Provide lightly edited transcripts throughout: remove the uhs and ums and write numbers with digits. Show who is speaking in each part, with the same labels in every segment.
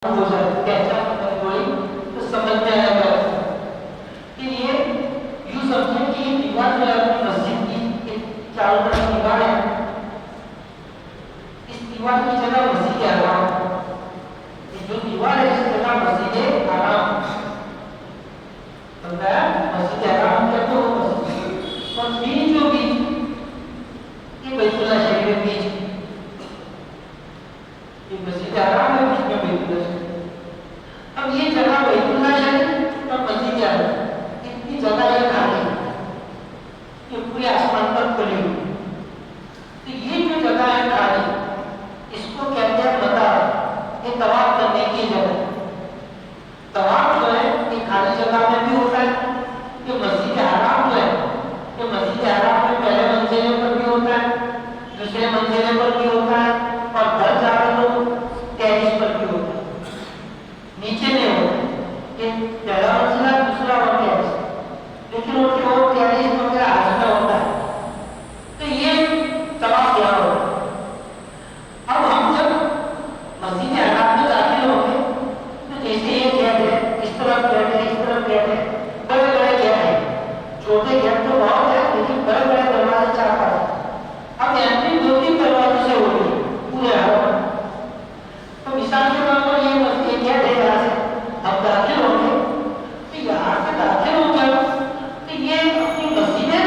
Speaker 1: ہو جائے کیسا کوئی تو سمجھ میں آیا گا کہ یہ یوں سمجھیں کہ یہ دیوار جو ہے اپنی مسجد کی چاروں طرف دیوار ہے. اس دیوار کی جگہ مسجد حرام. یہ جو دیوار ہے اس جگہ مسجد حرام بنتا ہے. مسجد حرام کیا تو مسجد اور بیچ جو بیچ یہ بیت اللہ شریف کے بیچ یہ مسجد حرام ہے بیچ میں بیت اللہ شریف. اب یہ جگہ بیت اللہ شریف اور مسجد حرام اتنی جگہ یہ خالی یہ پورے آسمان پر کھلی ہوئی. تو یہ جو جگہ ہے خالی اس کو کہتے ہیں مطاف. یہ طواف کرنے کی جگہ. طواف جو ہے یہ خالی جگہ میں بھی ہوتا ہے. یہ مسجد حرام جو ہے یہ مسجد حرام میں پہلے منزلے پر بھی ہوتا ہے, دوسرے منزلے پر بھی ہوتا ہے اور گھر جا کر لوگ ٹیرس پر بھی ہوتا ہے. نیچے نہیں ہوتا کہ پہلا منزلہ دوسرا اور ٹیرس, لیکن وہ ٹیرس وغیرہ آج کا ہوتا ہے. تو یہ طواف کیا ہوتا ہے. اب ہم جب مسجد حرام میں داخل ہوں گے تو جیسے یہ گیٹ ہے اس طرف گیٹ ہے اس طرف گیٹ ہے, بڑے بڑے گیٹ ہیں. چھوٹے گیٹ تو بہت ہے لیکن بڑے بڑے دروازے چار پاس. اب انٹری دو تین دروازوں سے ہوگی پورے حرم. تو مثال کے طور پر یہ مسجد گیٹ ہے, یہاں سے اب داخل ہوں گے تو یہاں سے داخل ہو جائے تو یہ اپنی مسجد ہے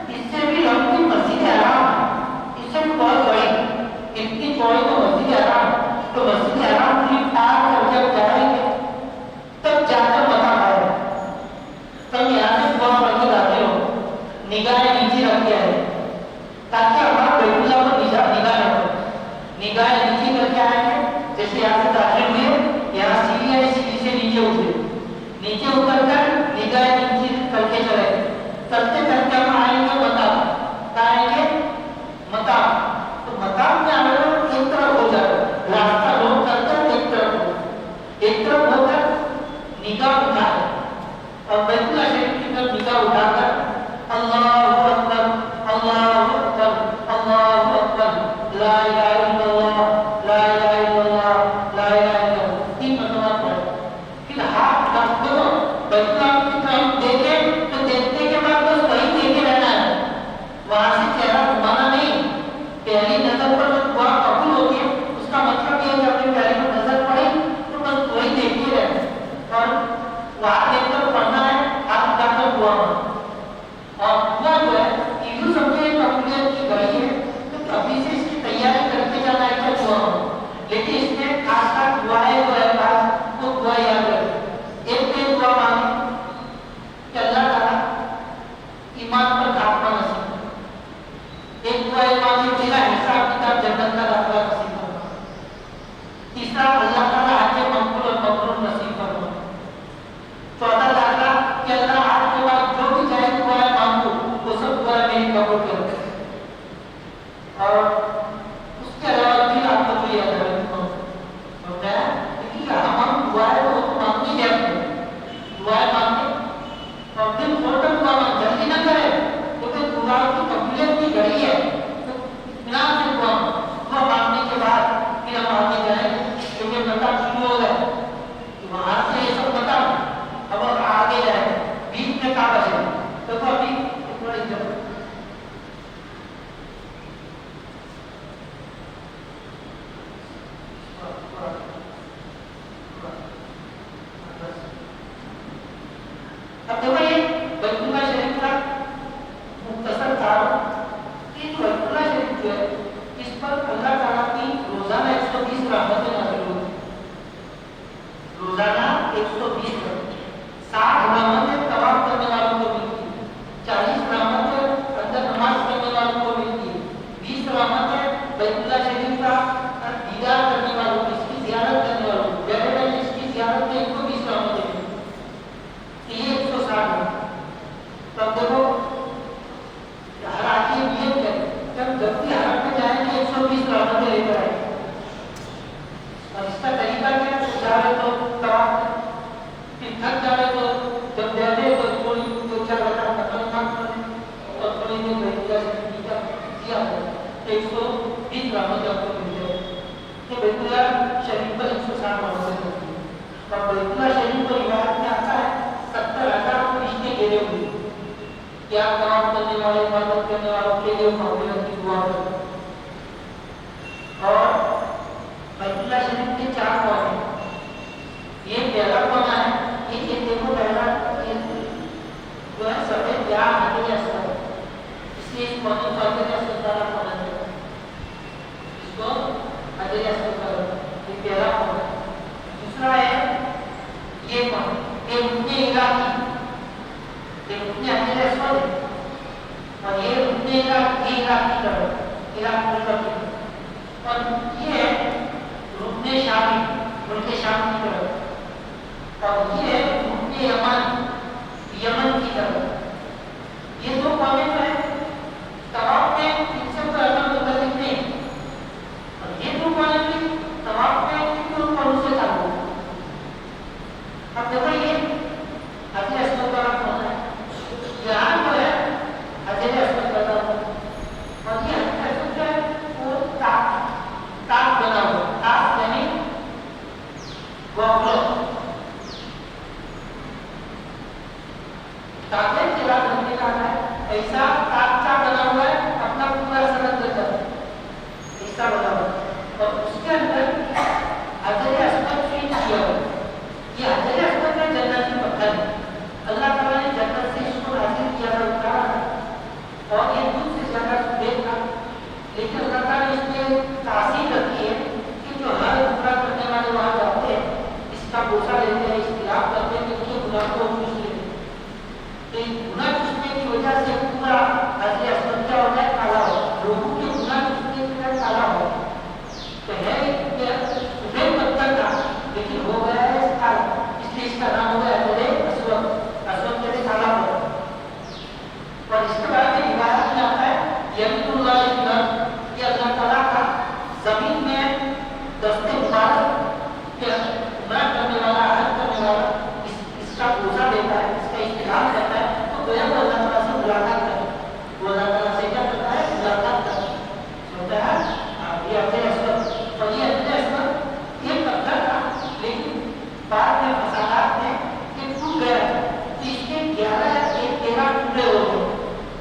Speaker 1: اس سے بھی ہم کی مسجد حرام اس سے بھی بہت بڑی اتنی چوڑی تو مسجد حرام. تو مسجد حرام پوری پار کر جب جائیں گے تب جا کر مقام آئے گا. تب یہاں سے دعا پڑھ کے داخل ہو, نگاہیں نیچے رکھ کے آئے تاکہ ہمارا بیت اللہ پر نگاہ نہ پڑے. نگاہیں نیچے کر کے آئیں گے. جیسے یہاں سے داخل ہوئے یہاں سیڑھی ہے, سیڑھی سے نیچے اترے, نیچے اتر کر نگاہیں نیچے کر کے چلے. چلتے چلتے ہم آئیں گے مقام. کہاں آئیں گے مقام. تو مقام میں آنے ایک طرف ہو جائے راستہ روک کر کر ایک طرف ہو کر نگاہ اٹھائے اور بیت اللہ شریف کی طرف نگاہ اٹھا کر اللہ اکبر اللہ اکبر اللہ اکبر لا الہ الا اللہ لا الہ الا اللہ لا الہ الا اللہ تین مرتبہ پڑھے. پھر ہاتھ رکھ دو بیت اللہ کی طرف دیکھیں تو دیکھنے کے بعد بس وہیں دیکھے رہنا ہے, وہاں سے چہرہ گھمانا نہیں. پہلی نظر پر جو دعا قبول ہوتی ہے اس کا مطلب یہ ہے کہ اپنے پیارے پر نظر پڑے تو بس وہی دیکھتے رہے اور وہاں دیکھ کر پڑھنا ہے. ہاتھ اٹھا کر دعا پڑھنا. اور دعا جو ہے یوں سمجھے قبولیت کی گھڑی ہے تو ابھی سے اس کی تیاری کرتے جانا ہے کہ دعا ہو. لیکن اس میں خاص خاص دعائیں جو ہے خاص وہ دعا یاد رکھیں. ایک تو دعا مانگیں کہ اللہ تعالیٰ ایمان پر خاتمہ نصیب کرے. ایک دعا یہ مانگیں کہ میرا حساب کتاب جنت کا داخلہ نصیب کرے. تیسرا اللہ تعالیٰ حج مقبول اور مبرور نصیب کرے. چوتھا داخلہ کہ اللہ آج کے بعد جو بھی چاہے دعائیں مانگو وہ سب دعائیں میری قبول کرے. اور اس کے علاوہ بھی آپ کو جو یاد ہوتا ہے کہ ہم دعائیں وہ تو مانگی جائیں دعائیں مانگیں اور دل کھول کر دعا مانگ جلدی نہ کریں کیونکہ دعا کی قبولیت کی گھڑی ہے. تو اطمینان سے دعا مانگنے کے بعد پھر ہم آگے جائیں کیونکہ مطلب شروع ہو گئے کہ وہاں سے یہ سب مطلب اب آگے جائیں. بیچ میں کہاں بچے تو ابھی اتنا ہی اب دیکھو یہ بیت اللہ شریف کا مختصر تھا کہ بیت اللہ شریف جو ہے اس پر اللہ تعالیٰ کی روزانہ 120 رحمتیں نازل ہوتی ہیں. روزانہ 120 60 رحمتیں طواف کرنے والوں کو ملتی ہیں, 40 رحمتیں اندر نماز کرنے والوں کو ملتی ہیں, 20 رحمتیں بیت اللہ شریف کا دیدار کرنے والوں کو, اس کی زیارت کرنے والوں کو, بیٹھے اس کی زیارت میں 120 رحمتیں ملتی ہیں. تو یہ 160 ہے. تب دیکھو ہر آدمی نیت کرے جب بھی حرم میں جائیں گے 120 رحمتیں لے کر آئیں. اور اس کا طریقہ کیا ہے, جا رہے تو طواف پھر تھک جا رہے تو جب بیٹھے تو تھوڑی 2-4 رکعت نفل کریں اور تھوڑی دیر بیت اللہ شریف کیا 120 رحمتیں آپ کو مل جائے. تو بیت اللہ شریف پر 160 رحمتیں اور اتنا شریف کو روایت میں آتا ہے 70,000 فرشتے گھیرے ہوئے کیا کام کرنے والے عبادت کرنے والوں کے لیے مغفرت کی دعا کرتے اور بیت اللہ شریف کے 4 کونے یہ پہلا کونا ہے یہ دیکھو پہلا جو ہے سفید یا حجر اسود اس لیے اس کونے کو حجر اسود والا کونا ہے اس کو حجر اسود والا یہ پہلا کونا دوسرا ہے یہ کونا یہ رکن عراقی یہ رکن حجر اسود ہے اور یہ رکن عراقی عراق ملک اور یہ رکن شامی ملک شام کی طرف اور یہ رکن یمن کی طرف یہ 2 کونے جو ہے طواف میں ان سے کوئی عمل متعلق نہیں اور یہ 2 کونے بھی طواف میں کن کون سے تعلق اب دیکھو یہ حجر اسود والا کونا ہے یہاں جو ہے حجر اسود والا اور یہ حجر اسود جو ہے وہ تاک بنا ہوا تاک یعنی گوگلو کاغذ چلا کرنے کا ہے ایسا کاغذ بنا ہوا ہے اپنا پورا سرحد دیتا ہے ایسا بنا ہوا ہے اور اس کے اندر حجر اسود فٹ کیا ہوا یہ حجر اسود میں جنتی پتھر ہے اللہ تعالیٰ نے جنت سے اس کو حاصل کیا تھا اتارا ہے اور یہ دودھ سے زیادہ سفید تھا لیکن اللہ تعالیٰ نے اس میں تاثیر رکھی ہے کہ جو ہر گناہ کرنے والے وہاں جاتے ہیں اس کا بوسہ لیتے ہیں اختلاف کرتے ہیں کہ اس کے گناہ کو چوس لیتے ہیں تو گناہ چوسنے کی وجہ سے پورا حجر اسود کیا ہوتا ہے کالا ہو لوگوں کے گناہ چوسنے کی وجہ کالا ہو تو ہے سفید پتھر تھا لیکن ہو گیا ہے کالا اس لیے اس کا نام ہو گیا حجر اسود اسود کہتے کالا ہو اور اس کے بعد میں روایت میں آتا ہے یمین اللہ یہ اللہ تعالیٰ کا زمین میں دستے مبارک کے عمرہ کرنے والا حج کرنے والا اس کا بوسہ دیتا ہے اس کا استعمال کرتا ہے تو گویا وہ اللہ تعالیٰ سے ملاقات کرتا ہے وہ اللہ تعالیٰ سے کیا کرتا ہے ملاقات کرتا ہے سنتا ہے یہ حجر اسود اور یہ حجر اسود یہ پتھر تھا لیکن بعد میں فسادات میں یہ ٹوٹ گیا تو اس کے 13 ٹکڑے ہو گئے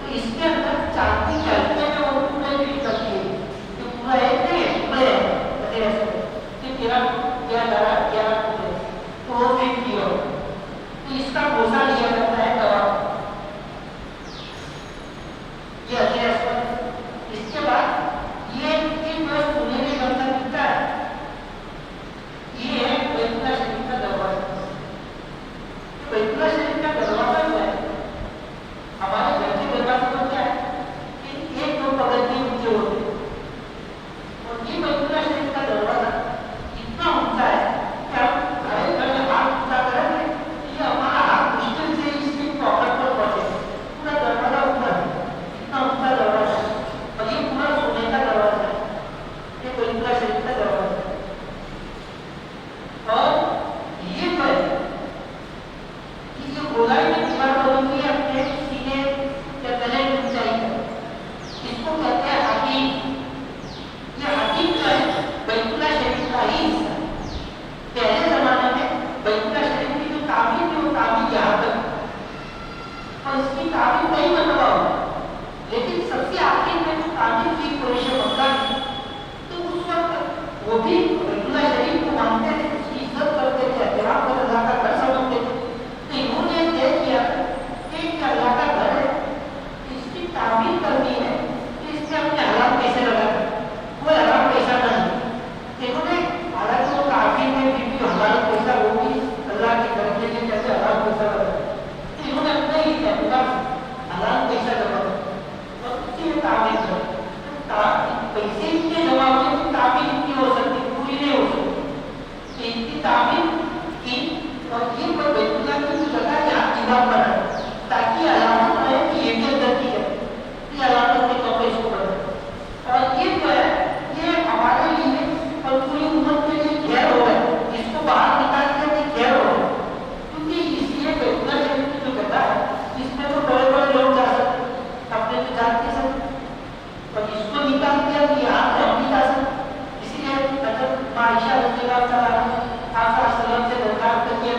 Speaker 1: تو اس کے اندر چاندی کے ہلکے میں وہ ٹکڑے بھی نکلتی ہے کہ پورا ایک نہیں ہے ٹکڑے ہیں حجر اسود کہ 11 ٹکڑے تو وہ فٹ کیا ہو تو اس کا بوسہ لیا جاتا ہے طواف یہ حجر اسود اس کے بعد یہ جو سنہری رنگ کا دکھتا ہے یہ ہے بیت اللہ شریف کا دروازہ بیت اللہ شریف کا دروازہ جو ہے ہمارے گھر کے دروازے کو کیا ہے کہ 1-2 پگڈنڈی اونچے ہوتے ہیں اور یہ بیت اللہ شریف کا دروازہ اتنا اونچا ہے کہ ہم گھر میں ہاتھ اونچا کریں گے یہ ہمارا ہاتھ مشکل سے اس کی پاکٹ پر پہنچے پورا دروازہ اوپر ہے اتنا اونچا دروازہ ہے اور یہ پورا سونے کا دروازہ ہے یہ بیت اللہ شریف کا دروازہ ہے اور یہ جو ہے کہ یہ گولائی میں دیوار بنی ہوئی ہے اپنے سینے یا گلے کی اونچائی پر اس کو کہتے ہیں حقیم یہ حقیم جو ہے بیت اللہ شریف کا ہی حصہ ہے پہلے زمانے میں بیت اللہ شریف کی جو تعمیر تھی وہ تعمیر یہاں تک اور اس کی تعمیر کئی مرتبہ ہوئی لیکن سب سے آخر میں جو تعمیر کی قریش مکہ کی تو اس وقت وہ بھی بیت اللہ شریف کو مانتے تھے اس کی عزت کرتے تھے احترام کر اللہ کا گھر سمجھتے تھے تو انہوں نے طے کیا کہ اللہ کا گھر ہے اس کی تعمیر کرنی ہے تو اس میں اپنے حرام پیسے لگانا کوئی حرام پیسہ نہ نہیں انہوں نے حالانکہ وہ تعمیر میں بھی حلال پیسہ وہ بھی اللہ کے گھر کے لیے کیسے حلال پیسہ لگانا تو انہوں نے اپنے ہی حلال پیسہ لگانا اور اسی میں تعمیر کرنا پیسے ان کے جواب میں تعمیر اتنی ہو سکتی پوری نہیں ہو سکتی ان کی تعمیر کی اور یہ پر بیت اللہ کی جو جگہ یہاں دیوار بنا تاکہ علامت رہے کہ یہ بھی اندر کی ہے یہ علامت کے طور پر اس کو بنا اور یہ جو ہے یہ ہمارے لیے اور پوری امت کے لیے گھیر ہو رہا ہے اس کو باہر نکال کے گھیر ہو رہا ہے کیونکہ اس لیے بیت اللہ شریف کی جو جگہ ہے اس میں تو بڑے بڑے لوگ جا سکتے اپنے تو جا نہیں سکتے اور اس کو نکال دیا کہ یہاں ہم نہیں جا سکتے اسی لیے حضرت عائشہ رضی اللہ تعالیٰ عنہا آپ صلی اللہ علیہ وسلم سے درخواست کر کے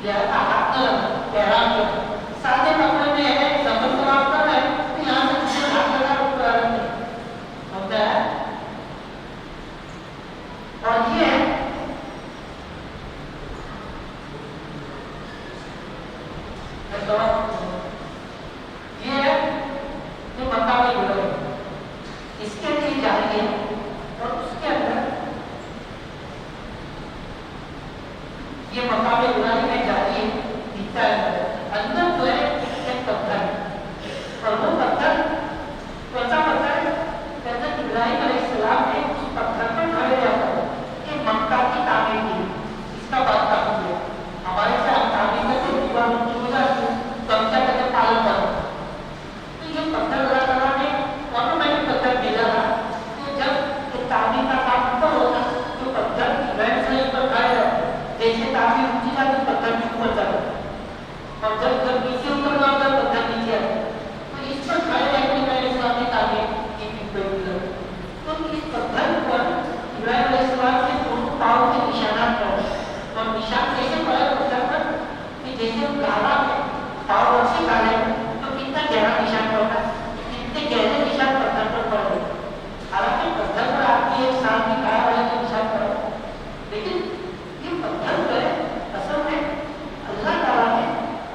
Speaker 1: لہذا ہاتھ نہ لگا احرام کے سادے کپڑے میں ہے زمن طواف کر رہے ہیں تو یہاں سے کسی ہاتھ لگا رک رہا نہیں ہوتا ہے. اور یہ ہے جو مقام گلو اس کے لیے جائیے اور اس کے اندر یہ مقام گلائی میں جائیے دکھتا ہے اندر جو ہے ایک پتھر اور وہ پتھر کیسا پتھر حضرت ابراہیم علیہ السلام نے اس پتھر پر کھڑے رہا تھا کہ مکہ کی تعمیر کی اس کا بات کافی ہے. ہمارے ساتھ تعمیر کا جو دیوار اونچی ہو جاتی ہے تو ہم کیا کہتے ہیں پالن کرو تو یہ پتھر اللہ تعالیٰ نے آٹومیٹک پتھر بھیجا تھا کہ جب تعمیر کا کام اوپر ہوتا تو پتھر رینڈ سے اوپر کھڑے رہتے جیسے تعمیر اونچی جاتی پتھر بھی اوپر جاتا اور جب نیچے اتر رہا ہوتا پتھر نیچے آتا تو اس پر کھڑے رہنے کا اسلام نے تعمیر کی تو اس پتھر پر ابراہیم علیہ السلام کے دونوں پاؤں کے نشانات پڑے اور نشان کیسے پڑے پتھر پر کہ جیسے گالا میں پاؤں سے ڈالے تو کتنا گہرا نشان پڑتا ہے کتنے گہرے نشان پتھر پر پڑے حالانکہ پتھر پر آپ کی ایک سال کی کایا والے کے نشان پڑے لیکن یہ پتھر جو ہے اصل میں اللہ تعالیٰ نے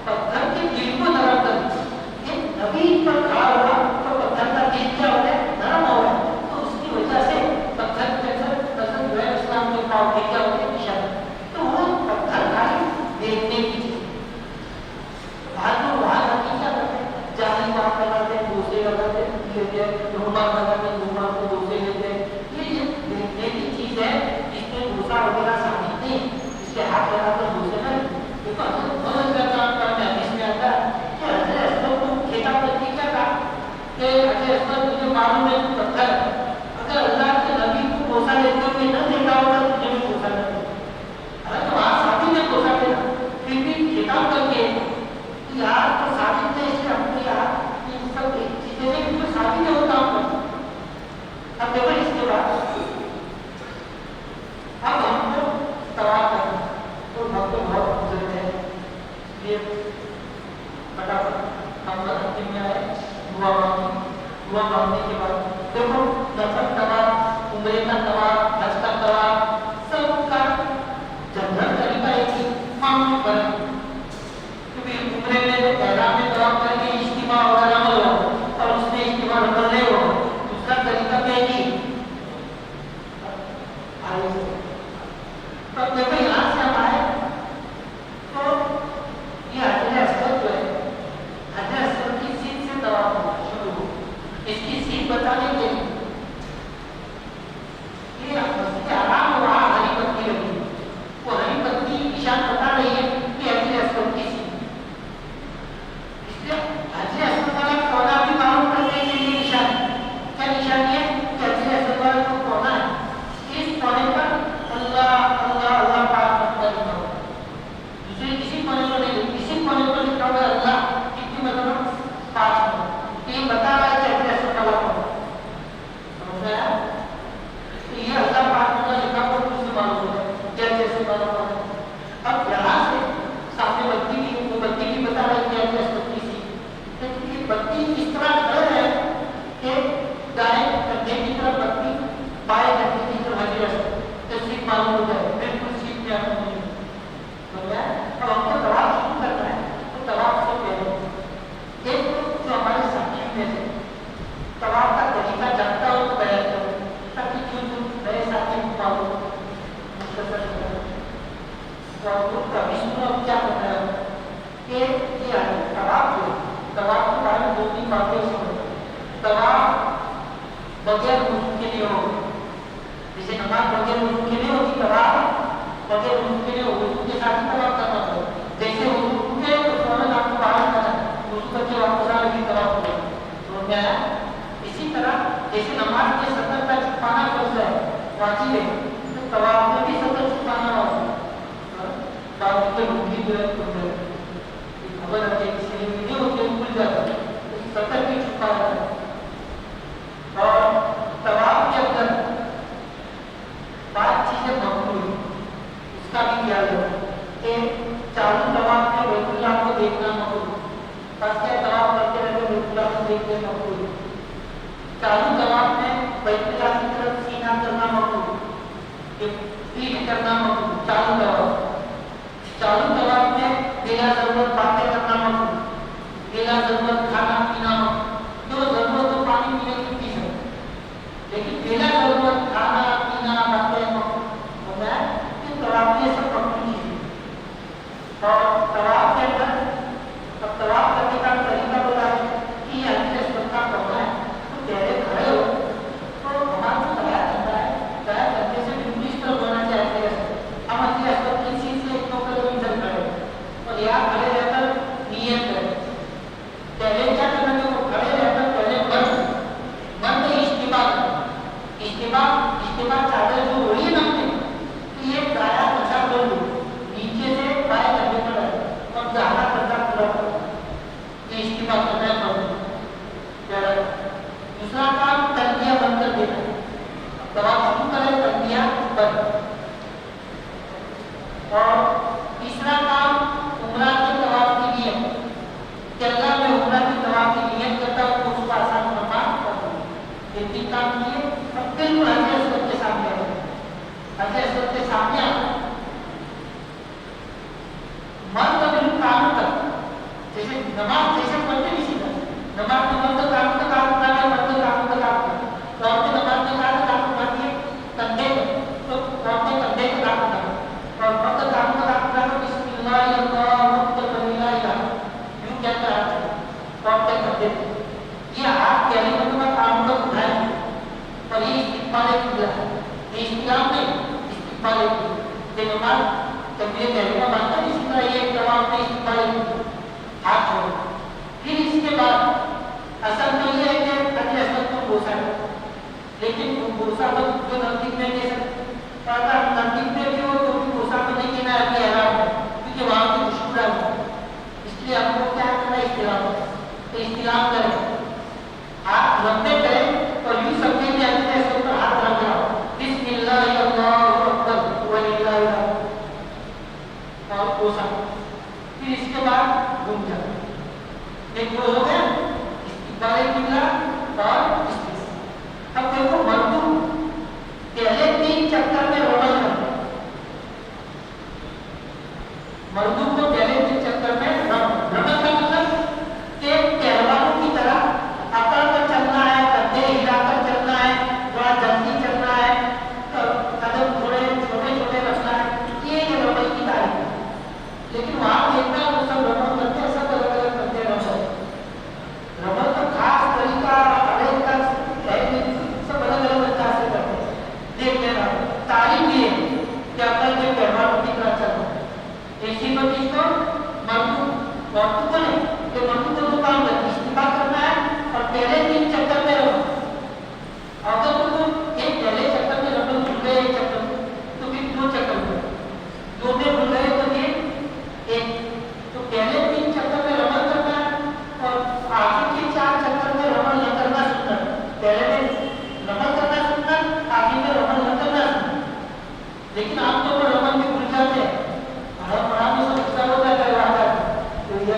Speaker 1: پتھر کے دل کو نرم کر دیا. یہ نبی پر کھڑا ہوا تو پتھر کا دل کیا ہو گیا نرم ہو گیا تو اس کی وجہ سے پتھر کے اندر حضرت ابراہیم اسلام کے پاؤں کے کیا ہو گیا نشان تو وہ پتھر خالی دیکھنے کی چیز وہاں رکھی کیا کرتے جالی بات لگاتے دوسرے لگاتے لیتے رومال لگاتے رومال کو دوسرے لیتے یہ دیکھنے کی چیز ہے جس میں دوسرا وغیرہ ثابت نہیں اس کے ہاتھ لگا کر دوسرے میں بہت کا کام کرنا ہے اس میں آتا ہے کہ حضرت اسود کو کھیتا کرتی کیا کہا کہ حضرت اسود مجھے معلوم ہے تو پتھر اگر اللہ کے نبی کو بوسا لیتے ہوئے نہ دیکھا ہوگا تو مجھے بھی بوسا نہ دے حالانکہ وہاں ثابت ہے بوسا دینا پھر بھی کھیتا کر کے یار تو ثابت ہے اس لیے ہم کو یار ان سب چیزیں سے کچھ ثابت ہے وہ کام کرتا اب دیکھو اس کے بعد اب ہم کو طواف کرنا تو ہم کو بہت گزرتے ہیں یہ فٹافٹ ہم انتم میں آئے دعا مانگنے کے بعد دیکھو نفل طواف عمرے کا طواف حج کا طواف سب کا جنرل طریقہ ایک ہی معمولی فرق عمرے میں احرام میں طواف کر کے اجتماع وغیرہ نہ ہوا اور اس میں اجتماع نمبر نہیں ہوا اس کا طریقہ کیا ہے تب دیکھو یہاں سے ہم آئے تو یہ حجر اسود جو ہے حجر اسود کی سیٹ سے طواف شروع ہو اس کی سیٹ بتانے کے لیے یہ مسجد حرام میں وہاں ہری پتی لگی وہ ہری پتی نشان بتا رہی ہے کہ حجر اسود کی سیٹ حجر اسود والا کونا بھی معلوم کرنے کے لیے نشان کیا نشان ہے کہ حجر اسود والا جو کونا ہے اس کونے پر اللہ اللہ اللہ پاک مقدر لکھا ہوا دوسرے کسی کونے پر نہیں کسی کونے پر لکھا ہوا اللہ کتنی مطلب 5 یہ بتا رہا ہے کہ حجر اسود والا کونا سمجھ رہے ہیں تو یہ اللہ پاک مقدر لکھا ہوا تو اسے معلوم ہوتا ہے کہ حجر اسود والا کونا اب یہاں سے سامنے بتی کی وہ بتی کی بتا رہا ہے کہ حجر اسود بتی اس طرح ڈر ہے کہ دائیں کندھے کی طرف بتی بائیں کندھے کی طرف حجر اسود تو سیٹ معلوم ہو جائے بالکل سیٹ میں آپ کو ہو گیا. اب ہم کو طواف شروع کرنا ہے تو طواف سے پہلے ایک جو ہمارے ساتھی میں سے طواف کا طریقہ جانتا ہو تو بیان کرو تاکہ جو نئے ساتھی کو معلوم مختصر کا بھی سنو اب کیا کرنا ہے کہ یہ طواف جو طواف کے بارے میں 2-3 باتیں سنو. طواف بغیر وضو کے لیے ہو جیسے نماز بغیر وضو کے لیے ہوتی طواف بغیر وضو کے لیے وضو کے ساتھ طواف کرنا پڑے جیسے وضو کے تو فوراً آپ کو باہر کرنا ہے وضو کر کے واپس آنے کی طواف کرنا سمجھ میں آیا. اسی طرح جیسے نماز کے سطر کا چھپانا فرض ہے واجب ہے تو طواف میں بھی سطر چھپانا واجب ہے. طواف کے رکن جو ہے خبر ہے کسی نے ویڈیو ہوتی ہے بھول جاتا ہے سطر بھی چھپا رہتا ہے. اور طواف کے اندر بات چیزیں ممنوع اس کا بھی خیال رکھو کہ چالو بھی کرنا ممنوع، چالو طواف میں بلا ضرورت باتیں کرنا ممنوع، بلا ضرورت کھانا پینا ممنوع، جو ضرورت ہو پانی پینے کی پی سکتے، لیکن بلا ضرورت کھانا پینا باتیں ممنوع ہوتا ہے کہ طواف میں سب ممنوع چیزیں۔ اور طواف کے اندر اب طواف کرنے کا طریقہ بتا ہے کہ یہ حج اسود کا کرنا ہے تو پہلے کھڑے ہو تو ہمارا جو تیار کرتا ہے تیار کرنے سے بالکل اس طرح ہونا چاہیے ہم حج اسود کی چیز سے 1 کلو میٹر کھڑے اور یہاں کھڑے رہ کر نیت کریں۔ پہلے کیا کرنا ہے وہ کھڑے رہ کر پہلے مرد اجتماع چادر جو ہوئی ہے نا تو یہ دایا کچا بول دو نیچے سے بائیں کرنے پر ہے اور دہانا کرتا پورا یہ اجتماع کرنا ہے مرد۔ دوسرا کام تلبیہ بند کر دینا، طواف شروع کرے تلبیہ بند۔ اور تیسرا کام عمرہ کے طواف کی نیت کہ اللہ میں عمرہ کے طواف کی نیت کرتا ہوں تو اس کو آسان فرمان کر دوں۔ یہ 3 کام کیے اب بالکل حج اسود کے سامنے آئے، حج اسود کے سامنے آنا مرد بالکل کام تک جیسے نماز جیسے پڑھتے نہیں سیکھا نماز میں مرد کام کا کام کرنا ہے، مرد کام کا کام کرنا ہے، تو عورتیں نماز میں کام کرتی ہے کندھے تو عورتیں کندھے کا کام کرنا اور مرد کام کا کام کرنا بسم اللہ اللہ اکبر لا الہ یوں کہتا ہے عورتیں کندھے یہ ہاتھ پہلی مرتبہ کام کا اٹھائے اور یہ استقبال قبلہ ہے، یہ استقبال نہیں استقبال قبلہ یہ نماز تکبیر تحریمہ مانتا ہے، اسی طرح یہ طواف میں استقبال ہاتھ چھوڑو۔ پھر اس کے بعد اصل تو یہ ہے کہ حج اسود کو بوسا کرو، لیکن وہ بوسا تو جو نزدیک میں دے سکتے اور اگر نزدیک میں بھی ہو تو بھی بوسا تو نہیں دینا ہے ابھی حرام ہے کیونکہ وہاں کی خوشبو ہے، اس لیے ہم کو کیا کرنا ہے استلام تو استلام کریں، ہاتھ لمبے کریں اور یوں سمجھیں کہ حج اسود پر ہاتھ رکھ رہا ہو بسم اللہ اللہ اکبر وللہ الحمد اور بوسا، پھر اس کے بعد گھوم جاتا ایک دو ہو گیا استقبال قبلہ اور استقبال۔ اب دیکھو مردوں پہلے 3 چکر میں رمل کرتے مردوں کو پہلے 3 چکر میں رمل کا مطلب کہ پہلوانوں کی طرح اکڑ کر چلنا ہے، کندھے ہلا کر چلنا ہے، تھوڑا جلدی چلنا ہے، قدم تھوڑے چھوٹے چھوٹے رکھنا ہے، یہ رمل کی تعریف ہے۔ لیکن وہاں دیکھنا وہ سب رمل کرتے ہیں، سب الگ الگ کرتے ہیں رمل کا خاص طریقہ الگ کا ہے، سب الگ الگ انداز سے کرتے ہیں۔ دیکھ لینا تعریف یہ ہے کہ عقل کے پہلوانوں کی طرح چلنا ہے، اسی پر چیز کو مردوں عورتوں کو نہیں کہ مردوں کو تو کام کرنا استفاع کرنا ہے اور پہلے 3 چکر میں رہو، عورتوں کو ایک پہلے چکر میں رمل بھول گئے ایک چکر تو پھر 2 چکر میں 2 میں بھول گئے تو پھر ایک، تو پہلے 3 چکر میں رمل کرنا ہے اور آخر کے 4 چکر میں رمل نہ کرنا سننا، پہلے میں رمل کرنا سننا آخر میں رمل نہ کرنا سننا، لیکن آپ تو رمل بھی بھول جاتے ہیں، بڑا میں سمجھتا ہوتا ہے تو یہ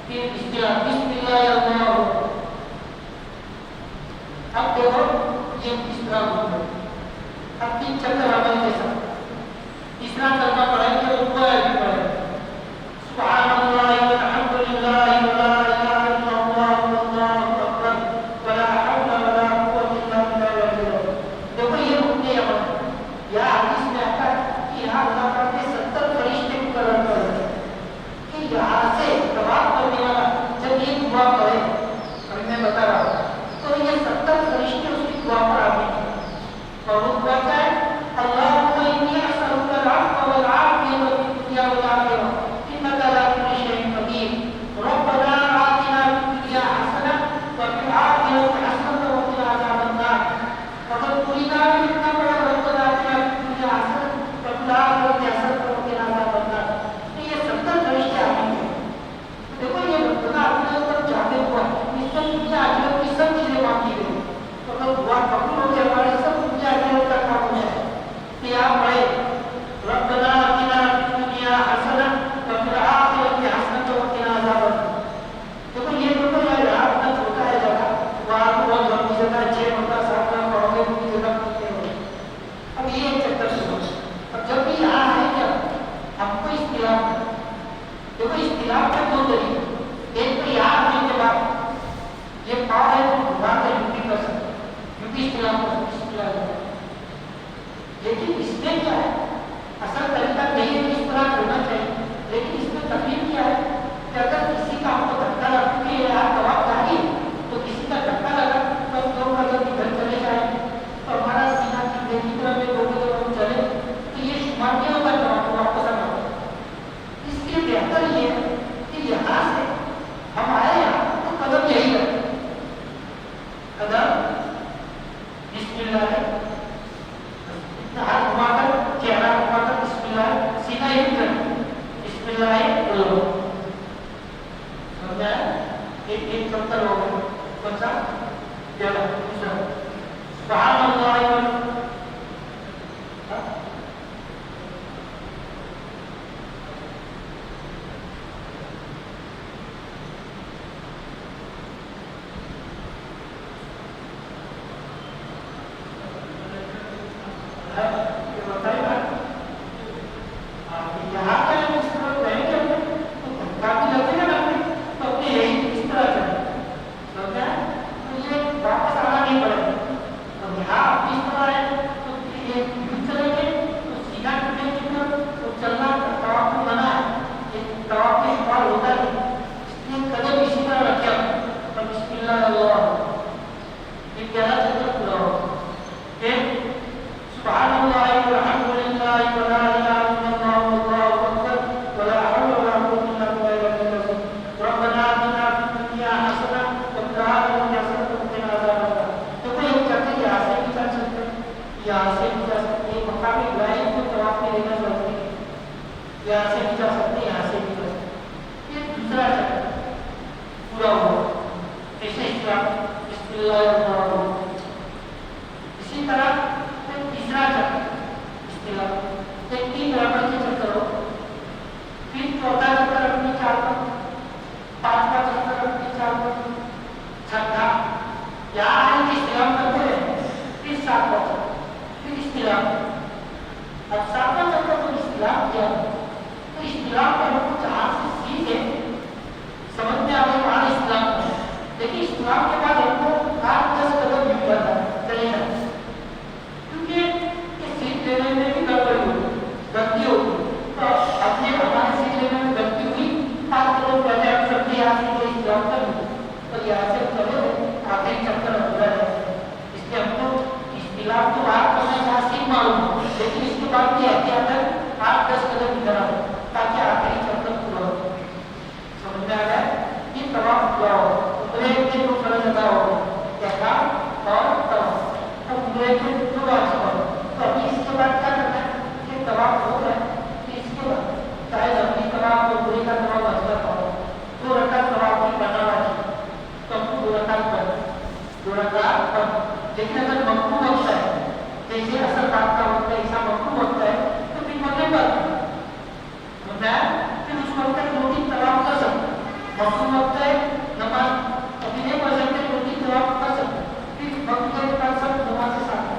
Speaker 1: پھر اصطلاح بسم اللہ اللہ. اب دیکھو یہ اصطلاح ہو گئی. اب 3 چکر عمل کے ساتھ تیسرا کلمہ پڑھیں گے اور دعا بھی پڑھیں گے. سبحان اللہ والحمد للہ ولا الہ الا اللہ واللہ اکبر ولا حول ولا قوة الا باللہ. دیکھو یہ رکن عمل یا حدیث میں آتا ہے کہ یہاں اللہ تعالیٰ نے 70 فرشتے مقرر کر رکھے کہ یہاں سے طواف کرنے والا جب یہ دعا پڑھے، ابھی میں بتا رہا ہوں، تو یہ 70 فرشتے اس کی دعا پر آتے ہیں. اور وہ دعا کیا ہے؟ اللہم انی اسألک العفو والعافیۃ فی الدنیا والآخرہ انک علی کل شیء قدیر. ربنا آتنا فی الدنیا حسنہ وفی الآخرۃ حسنہ وقنا عذاب النار. فقد قلنا اتنا بڑا ربنا آتنا فی الدنیا حسنہ وفی الآخرۃ حسنہ وقنا عذاب النار. تو یہ 70 فرشتے آتے ہیں. دیکھو یہ ربنا اپنے اوپر چاہتے ہوا اس سے دنیا آخرت کی سب چیزیں مانگی گئی. تو دعا قبول ہو گئی، ہمارے سب دنیا آخرت کا کام ہو جائے. کہ آپ پڑھے ربنا آتنا فی الدنیا حسنہ وفی الآخرۃ حسنہ وقنا عذاب النار. دیکھو یہ تو یار اتنا چھوٹا ہے جگہ، وہاں تو بہت لمبی جگہ ہے، 6 مرتبہ 7 مرتبہ پڑھو گے پوری جگہ پڑھتے ہو. اب یہ ایک چکر شروع. اب جب بھی یہاں ہے کیا ہم کو اصطلاح، دیکھو اصطلاح کا 2 طریقے. ایک تو یہاں آنے کے بعد یہ پاؤ ہے تو گھما کر یوپی کر سکتے، یوپی اصطلاح کر سکتے، اصطلاح کر سکتے. لیکن اس میں کیا ہے، اصل طریقہ نہیں ہے کہ اس طرح ہونا چاہیے، لیکن اس میں تکلیف کیا ہے کہ اگر کسی کا ہم کو دھکا لگا، کیونکہ یہاں طواف جاری ہے تو کسی کا دھکا لگا تو ہم لوگ اگر ادھر چلے جائیں تو ہمارا سینہ کی طرف میں 2 قدم ہم چلے تو یہ شمار نہیں ہوگا طواف کو واپس آنا ہوگا. اس لیے بہتر یہ ہے کہ یہاں سے ہم آئے یہاں تو قدم یہی رکھیں، قدم بسم اللہ ہے، ہاتھ گھما کر چہرہ گھما کر بسم اللہ، سینہ ہی کر بسم اللہ بولو. سمجھا ہے؟ ایک چکر ہو گیا. کون سا؟ پہلا دوسرا سبحان اللہ لیکن اگر مکروہ ہوتا ہے جیسے اصل بات کا وقت ہے، ایسا مکروہ ہوتا ہے تو پھر وقت پر ہوتا ہے، پھر اس وقت تک 2-3 طواف کر سکتا ہے. मौसम वक्त है नमाज अभी नहीं पढ़ सकते क्योंकि तो आप पढ़ सकते फिर वक्त के बाद सब नमाज के साथ है।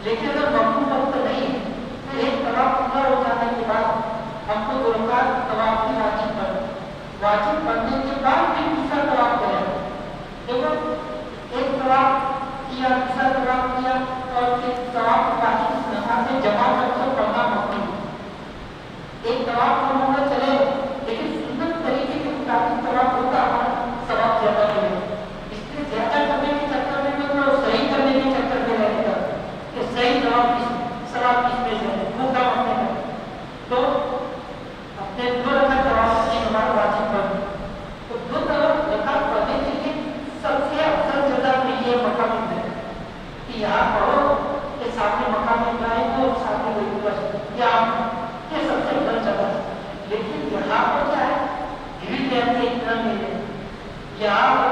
Speaker 1: लेकिन अगर मौसम वक्त नहीं है तो एक तवाफ पूरा हो जाने के बाद हमको 2 रकात तवाफ की वाजिब पढ़ने के बाद फिर दूसरा तवाफ करें। देखो एक तवाफ किया, दूसरा तवाफ किया और फिर तवाफ बाकी नमाज में जमा करके पढ़ना मकरूह। एक तवाफ होगा चले लेकिन सुन्नत तरीके के मुताबिक तवाफ होगा हमारा सवाब ज्यादा मिलेगा। इसलिए ज्यादा करने के चक्कर में तो सही करने के चक्कर में रहेगा कि सही सवाब किसमें से वो काम अपने में तो अपने 2 रकात तवाफ की नमाज वाजिब पढ़ तो 2 रकात पढ़ने के लिए सबसे अफजल जगह पे ये मकाम है कि यहाँ पढ़ो के सामने मकाम इब्राहिम और सामने बैतुल्लाह या ये सबसे अफजल जगह है। लेकिन यहाँ पर क्या है भीड़ रहती है इतना नहीं है। यहाँ पर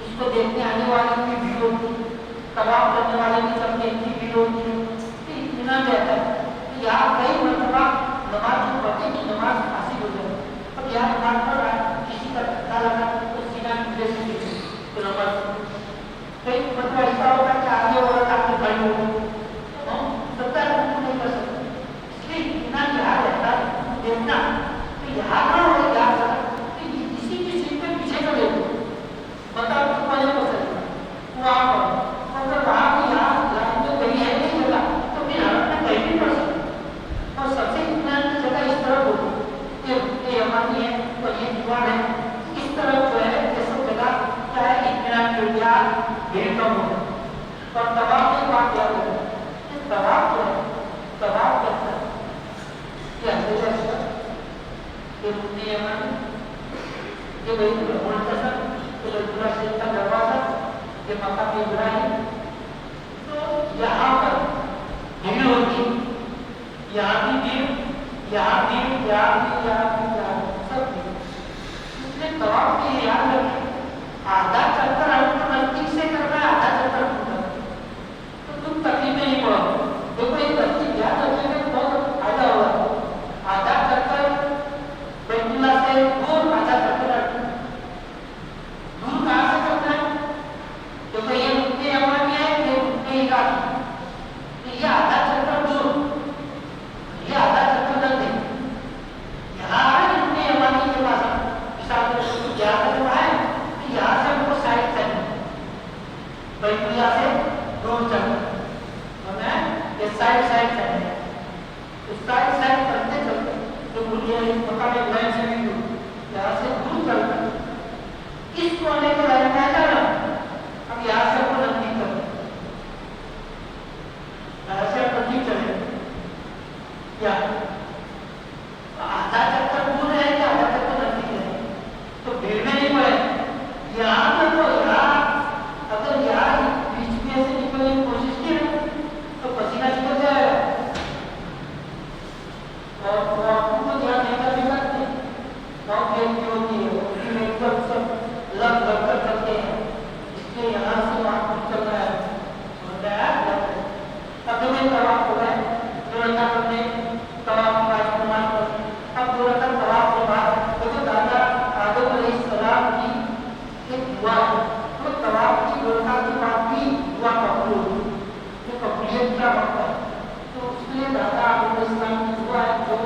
Speaker 1: इसको देखने आने वाले की भीड़ होती है, तवाफ करने वाले की सबकी इतनी भीड़ होती है, इतना रहता है। यहाँ कई मरतबा नमाज पढ़ने की नमाज हासिल हो जाए। अब यहाँ नमाज पढ़ रहा है किसी का धक्का लगा तो सीना टूटे से गिरे तो नमाज कई मतलब ऐसा होता है कि आगे और आगे खड़े हो सकता है नहीं कर सकते। इसलिए इतना यहाँ रहता है देखना तो यहाँ खड़ा हो यहाँ किसी की सीट पे पीछे का देखो बताओ तो पहले हो सकता वहाँ पर अगर वहाँ भी यहाँ लाइन में कहीं है नहीं जगह तो फिर हालत में कहीं भी पढ़ सकते। और सबसे इत्मीनान की जगह इस तरफ होगी ये हमारी है और ये दीवार है इस तरफ जो है ये सब जगह क्या है इत्मीनान की या भीड़ कम होगा। और तवाफ की बात याद है तवाफ जो है तवाफ कैसा है ये अंदर ये रुकनी है हमारी ये वही मुल्तज़म ये बैतुल्लाह शरीफ का दरवाजा ये मकाम इब्राहिम तो यहाँ पर भीड़ होती यहाँ भी भीड़ यहाँ भी सब भीड़। इसलिए तवाफ के लिए याद रखें आधा चक्कर आपको नजदीक से करना है आधा चक्कर पूरा तो तुम तकलीफ में नहीं पड़ो। देखो ये तरतीब याद रखने में बहुत फायदा होगा। आधा चक्कर बैतुल्लाह से दूर आधा चक्कर दूर कहाँ से करना है क्योंकि ये रुकने हमारा भी है ये रुकने ही का तो ये आधा चक्कर दूर ये आधा चक्कर लग गए यहाँ आए रुकने हमारी के पास हिसाब से ज्यादा करना है तो यहाँ से हमको साइड करना बैतुल्लाह से दूर चलना है ये साइड करना है तो साइड करते चलते तो मुझे मकाम इब्राहिम से भी दूर यहाँ से दूर चलना इस कोने को लाइन में जाना अब यहाँ से हमको नजदीक करना यहाँ से नजदीक चले क्या आधा चक्कर दूर है या आधा चक्कर नजदीक है तो भीड़ में नहीं पड़े। यहाँ पर तो यहाँ अगर यहाँ बीच में से निकलने की कोशिश की ना तो पसीना निकल जाएगा और आपको तो यहाँ देखा भी करते बहुत बेइज्जती होती है उनकी एकदम सब लग कर करते हैं। इसलिए यहाँ से वहाँ कुछ चल रहा है अब में तवाफ हो गए 2 रकात अपने तवाफ की बात नमाज पढ़ अब 2 रकात तवाफ के बाद तो दादा आदम अलैहिस्सलाम की एक दुआ है तो तवाफ की 2 रकात के बाद भी दुआ कबूल होगी तो कबूलियत का वक्त है तो उसके लिए दादा आदम अलैहिस्सलाम की दुआ है जो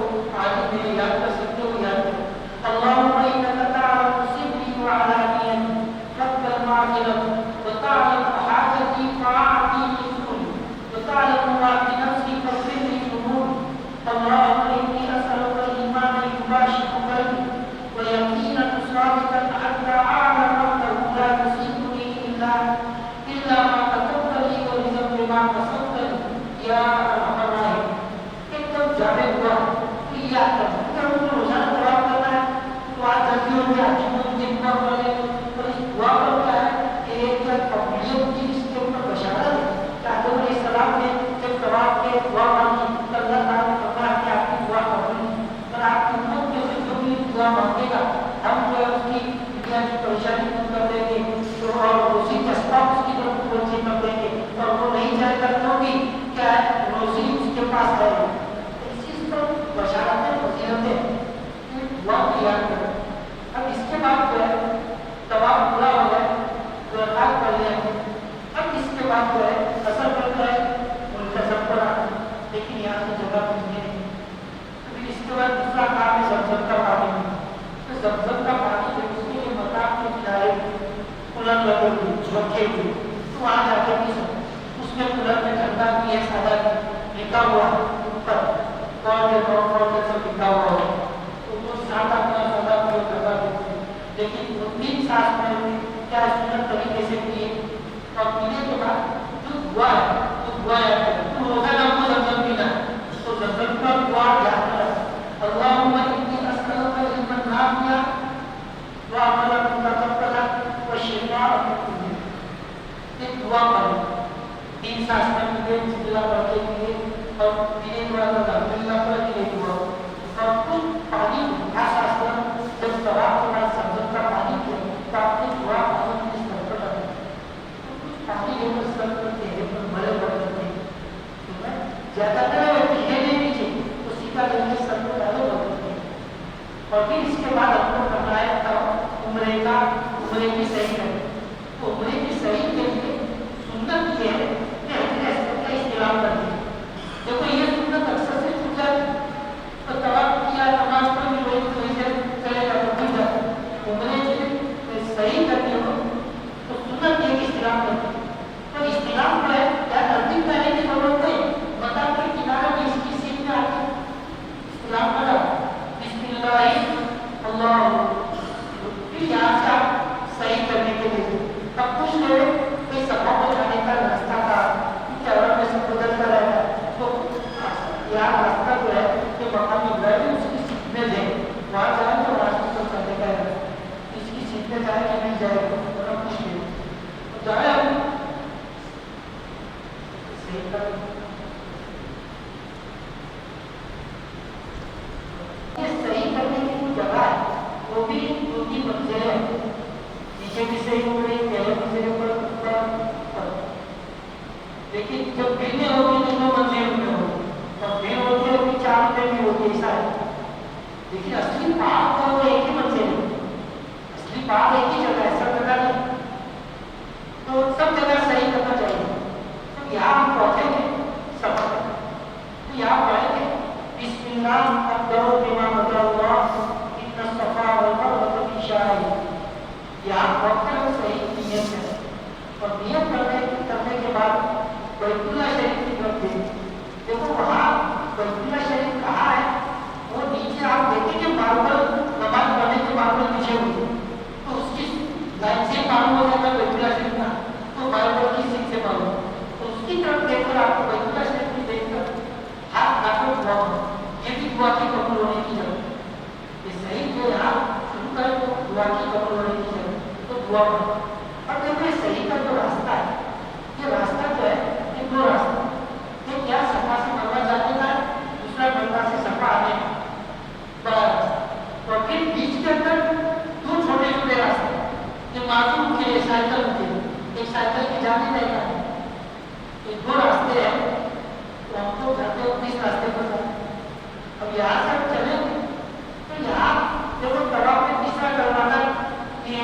Speaker 1: आज मेरे याद कर सकते हो याद करो अल्लाहुम्मा इन्नका तअलम सिर्री व अलानियती फक़्बल माग़फ़िरती व तअलम हाजती फ़अअतिनी सु'ली व तअलम मा फ़ी नफ़्सी फ़ग़फ़िर ली ज़ुनूबी अल्लाहुम्मा इन्नी असअलुका ईमानन युबाशिरु क़ल्बी व यक़ीनन सादिक़न हत्ता अअलम अन्नहु ला युसीबुनी इल्ला मा कतबता ली व बिज़ंबि मा कसबतनी या अरहमर राहिमीन। एकदम जाने हुआ कि याद करना अगर उनको रोजाना तवाफ करना है तो आज जल्दी हो गया दिन पर पढ़े और इस दुआ पर क्या है एक कबूलियत की इसके ऊपर बशारत है कि आदम अलैहिस्सलाम ने जब तवाफ के दुआ मांगी तो अल्लाह ताला ने फरमाया कि आपकी दुआ कबूल और आपकी उम्मत में से जो भी दुआ मांगेगा हम जो है उसकी दुनिया की परेशानी दूर कर देंगे तो और उसी के अस्बाब उसकी तरफ तवज्जो कर देंगे और वो नहीं चाहेगा तो भी क्या है रोजी उसके पास आएगी। इस चीज पर बशारतें फजीलतें दुआ की याद करें कूलर लगे हुए झोंके हुए, तो वहाँ जाके नहीं सकते। उसमें कूलर में ठंडा भी है, सादा भी लिखा हुआ ऊपर कौन के सब लिखा हुआ है, तो वो सादा अपना सादा प्रयोग करता है। लेकिन वो 3 सांस में क्या सुंदर तरीके से पिए, और पीने के बाद जो दुआ है तो दुआ याद करें। तो रोजा ना हो जब पीना तो जब का दुआ याद करें, अल्लाहुम्मा इन्नी अस्अलुका इल्मन नाफिअ व अमलन मुतक़ब्बलन व शिफ़ाअन मिन कुल्लि दाअ। ये दुआ पढ़ें 3 सांस में पीए, बिस्मिल्लाह पढ़ के पिए, और पीने के बाद अल्हम्दुलिल्लाह पढ़ के दुआ, और कुछ पानी खास आसन जब तवाफ के बाद समझ का पानी पिए तो आपने दुआ पानी की सर पर डालें, तो कुछ पानी लेकर सर पर चेहरे पर बड़े बड़े करते हैं, ठीक है, ज़्यादातर पीने नहीं पीछे तो सीधा लेकर सर पर डालो बदलते हैं। और फिर इसके बाद हमको करना है तब उम्रे की सही है। तो उम्रे की सही के लिए सुन्नत ये है कि हजरत का इस्तेमाल करते हैं। देखो ये सुन्नत अक्सर से छूट जाती है, तो तवाफ किया, नमाज पढ़ी, वही से चलेगा तो भूल जाता है। उम्रे की सही करते हो तो सुन्नत ये इस्तेमाल करते हैं। तो इस्तेमाल जो है या नजदीक जाने की जरूरत नहीं, बता के किनारे में इसकी सीट में आके इस्तेमाल करा, बिस्मिल्लाह अल्लाह, फिर यहाँ से आप सही करने के लिए तब कुछ लोग कोई सभा को जाने का रास्ता था, क्या में से गुजर कर रहेगा, तो यहाँ रास्ता जो है कि मकाम इब्राहिम उसकी सीट में जाए, वहाँ जाए तो रास्ते को चलने का है, इसकी सीट में जाए कि नहीं जाए तो कुछ नहीं, तो जाए हम सही कर। ये सही करने की जो जगह है वो भी 2-3 मंजिलें हैं, नीचे भी सही हो रही, पहले मंजिले पर ऊपर। लेकिन जब भीड़ होगी तो 2 मंजिल में होगी, तब भीड़ होती है कि 4 में भी होती है, ऐसा है। लेकिन असली बात तो वो एक ही मंजिल है, असली बात एक ही जगह है, सब जगह नहीं, तो सब जगह सही करना चाहिए। तो यहाँ हम पहुँचेंगे सफर, तो यहाँ पढ़ेंगे बिस्मिल्लाह अब्दउ बिमा बदअल्लाह इन्ना सफा वल मरवा मिन शाइर। यहाँ पढ़ते हुए सही नियत है, और नियत करने के बाद बैतुल्लाह शरीफ की तरफ देखिए। देखो वहाँ बैतुल्लाह शरीफ कहाँ है, वो नीचे आप देखेंगे मार्बल, नमाज पढ़ने के मार्बल नीचे हुई, तो उसकी लाइन से मालूम हो जाएगा बैतुल्लाह शरीफ का, तो मार्बल की सीट से मालूम, तो उसकी तरफ देखकर आपको बैतुल्लाह शरीफ की देखकर हाथ काटो दुआ करो, ये भी दुआ की कबूल होने की जगह। ये सही जो यहाँ शुरू करें तो दुआ की कबूल होने की जगह, तो दुआ करो। और देखो ये सही का जो रास्ता है, ये रास्ता जो है ये 2 रास्ता, एक क्या सफा से मरवा जाने का है, दूसरा मरवा से सफा आने का बड़ा रास्ता, और फिर बीच के अंदर 2 छोटे छोटे रास्ते, ये मासूम के लिए साइकिल के लिए, एक साइकिल की जाने रहेगा, ये 2 रास्ते हैं, तो हमको जाते हो इस रास्ते पर जाए। अब यहाँ से हम चलेंगे तो यहाँ देखो तवाफ में तीसरा करवाना ये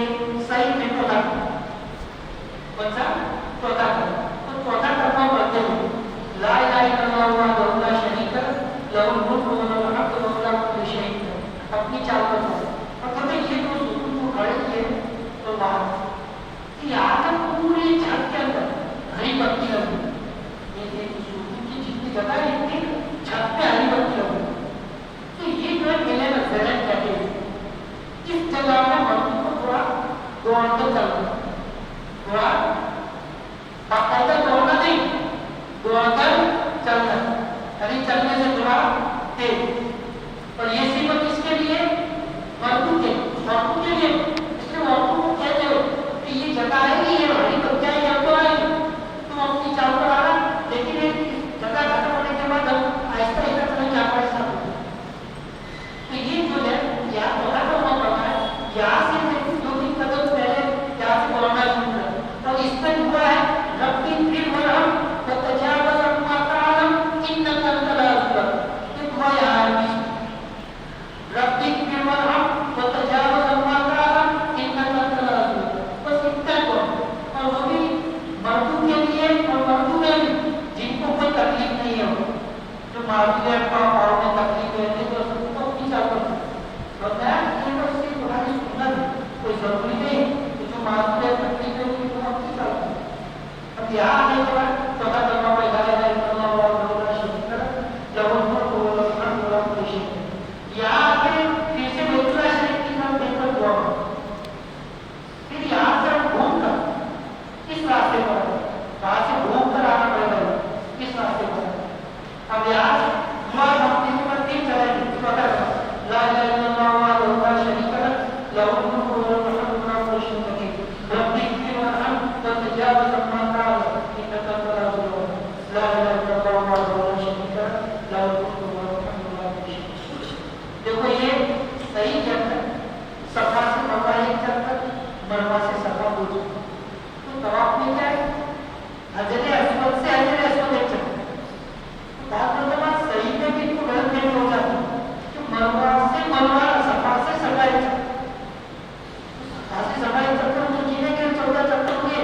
Speaker 1: सही में चौथा कौन सा चौथा कर, तो चौथा करना पड़ते हुए ला इलाहा इल्लल्लाह वहदहु ला शरीका लहु मुल्कु व लहुल हम्दु व हुवा अला कुल्लि शैइन क़दीर, अपनी चाल पर जाए। और कभी ये जो सुकून को खड़े किए तो बाहर यहाँ तक पूरी छत के अंदर हरी पत्ती लगी, ये सुकून की जितनी जगह है इतनी छत पे हरी पत्ती लगी, तो ये जो है मेले में जहन कहते हैं, इस जगह में मर्दों को थोड़ा दौड़कर चलना, थोड़ा बाकायदा दौड़ना नहीं, दौड़कर चलना, यानी चलने से थोड़ा तेज। और ये सिर्फ किसके लिए, मर्दों के लिए, इसलिए औरतों को कहते हो कि ये जगह है कि ये हरी पत्तियां यहाँ तो आएगी, तुम अपनी चाल पर आना, लेकिन एक जगह खत्म होने के बाद हम आहिस्ता आहिस्ता चले जा पाए सब। तो ये जो है यहाँ थोड़ा करना पड़ता है, यहाँ से 2-3 कदम पहले यहाँ से दौड़ना शुरू करें, और इसमें हुआ है रब्बी फिर वरहम व तजावज़ अम्मा तालम इन्नका अंतल अज़ीज़, ये दुआ यहाँ है, रब्बी फिर वरहम व तजावज़ अम्मा तालम इन्नका अंतल अज़ीज़, बस इतना तो। और वो भी मर्दों के लिए, और मर्दों में भी जिनको कोई तकलीफ नहीं है, जो मालूम है पाँव में तकलीफ है, नहीं तो सबको अपनी चाल पर बताया कि ये तो उसकी तुम्हारी सुन्नत है। له الملك وله الحمد وله كل شيء قدير رب اغفر وارحم وتجاوز عما قال انك انت الغفور لا اله الا الله وحده لا شريك له له الملك وله الحمد وله كل شيء قدير. देखो ये सही चलता सफा से मरवा एक चलता मरवा से सफा हो जाता तो तवाफ में क्या है हजरे अस्वद से हजरे अस्वद एक चलता तो बात मतलब सही में भी तो गलत नहीं हो जाता कि मरवा से मरवा सफा से सफा एक चलता सफा से सफा एक चलता तो जीने के 14 चक्कर हुए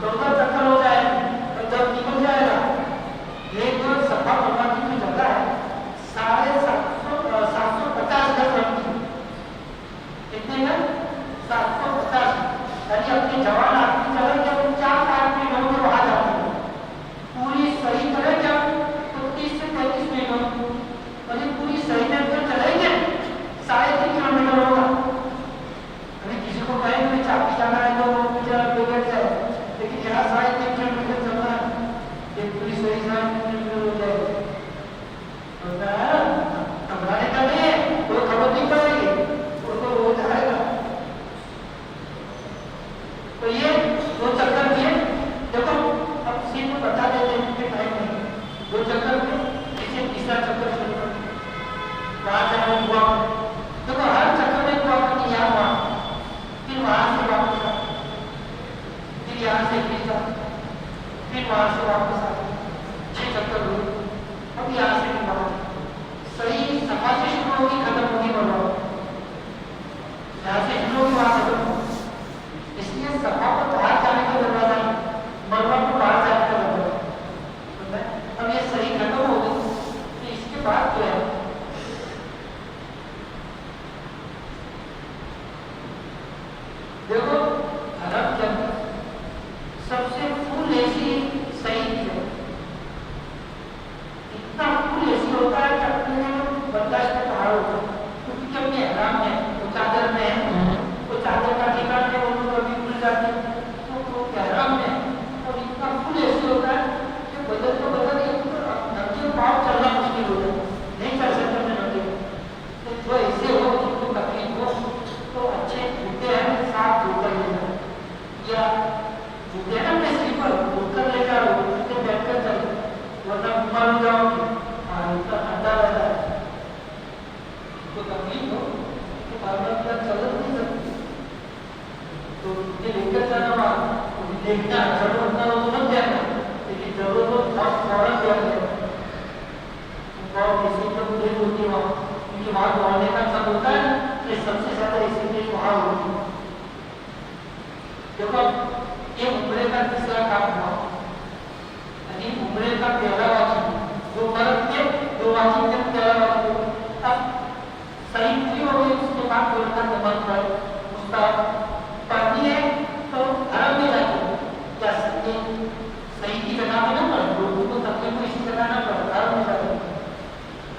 Speaker 1: 14 चक्कर हो जाए तो जब निकल जाएगा एक सफा मरवा की जो जगह है 750 गज रखती है कितने का 750 यानी अपनी जवान आदमी जगह जब 4-5 मिनट में वहां जाते हैं पूरी सही तरह जब तो 30 से 35 मिनट और ये पूरी सही में तो चलेंगे 3.5 किलोमीटर होगा। अभी किसी को कहें कि चापी जाना है तो मुझे बिगड़ जाए लेकिन यहाँ 3.5 किलोमीटर चलना है ये पूरी सही 3.5 किलोमीटर हो जाएगी घबराने का नहीं है कोई खबर नहीं पड़ेगी वो तो हो जाएगा। तो ये 2 चक्कर किए देखो अब सीट को बता देते हैं कि टाइम नहीं 2 चक्कर में इसे तीसरा चक्कर शुरू कर वहां से हम हुआ देखो हर चक्कर में हुआ कि यहाँ हुआ फिर वहां से वापस आ फिर यहाँ से फिर वहां से वापस आ 6 चक्कर हुए अब यहाँ से भी बाहर सही सफा से शुरू होगी खत्म होगी मरवा यहाँ से शुरू होगी वहां खत्म होगी इसलिए सफा को बाहर जाने का दरवाजा है मरवा को बाहर जाने का दरवाजा है। अब ये सही खत्म हो गई तो इसके बाद जो है देखो अरब के अंदर सबसे फुल ऐसी सही है इतना फुल ऐसी होता है कि अपने बर्दाश्त का पहाड़ होता है क्योंकि जब ये हराम है वो चादर में है वो चादर का ठिकाना है वो कभी भूल जाते हैं तो वो हराम में और इतना फुल ऐसी होता है कि बदल तो बदल नदी पाव चलना मुश्किल हो जाता है नहीं चल सकते मैं नदी तो जो ऐसे हो जिनको तकलीफ हो तो अच्छे जूते हैं साफ जूता लेना या जूते हैं ना अपने स्लीपर उठकर लेकर जूते बैठकर चले वरना बीमार हो जाओगे इतना ठंडा रहता है तो तकलीफ हो तो बार बार चल नहीं सकती तो ये लेकर जाना वहाँ देखना जरूरत ना हो तो मत जाना लेकिन जरूरत हो बहुत फौरन जाना बहुत डिसिप्लिन देर होती है वहाँ क्योंकि वहाँ दौड़ने का सब होता है ये सबसे ज्यादा डिसिप्लिन वहाँ होती है। देखो ये उम्रे का तीसरा काम हुआ यानी उम्रे का पहला वाक्य जो मर्द के 2 वाक्य के पहला वाक्य अब सही पूरी हो गई उसके बाद बोलना नमन पर उसका पढ़नी है तो धर्म में जाके या सही की जगह में ना पढ़ लोगों को तकलीफ को इसी जगह ना पढ़ धर्म में जाके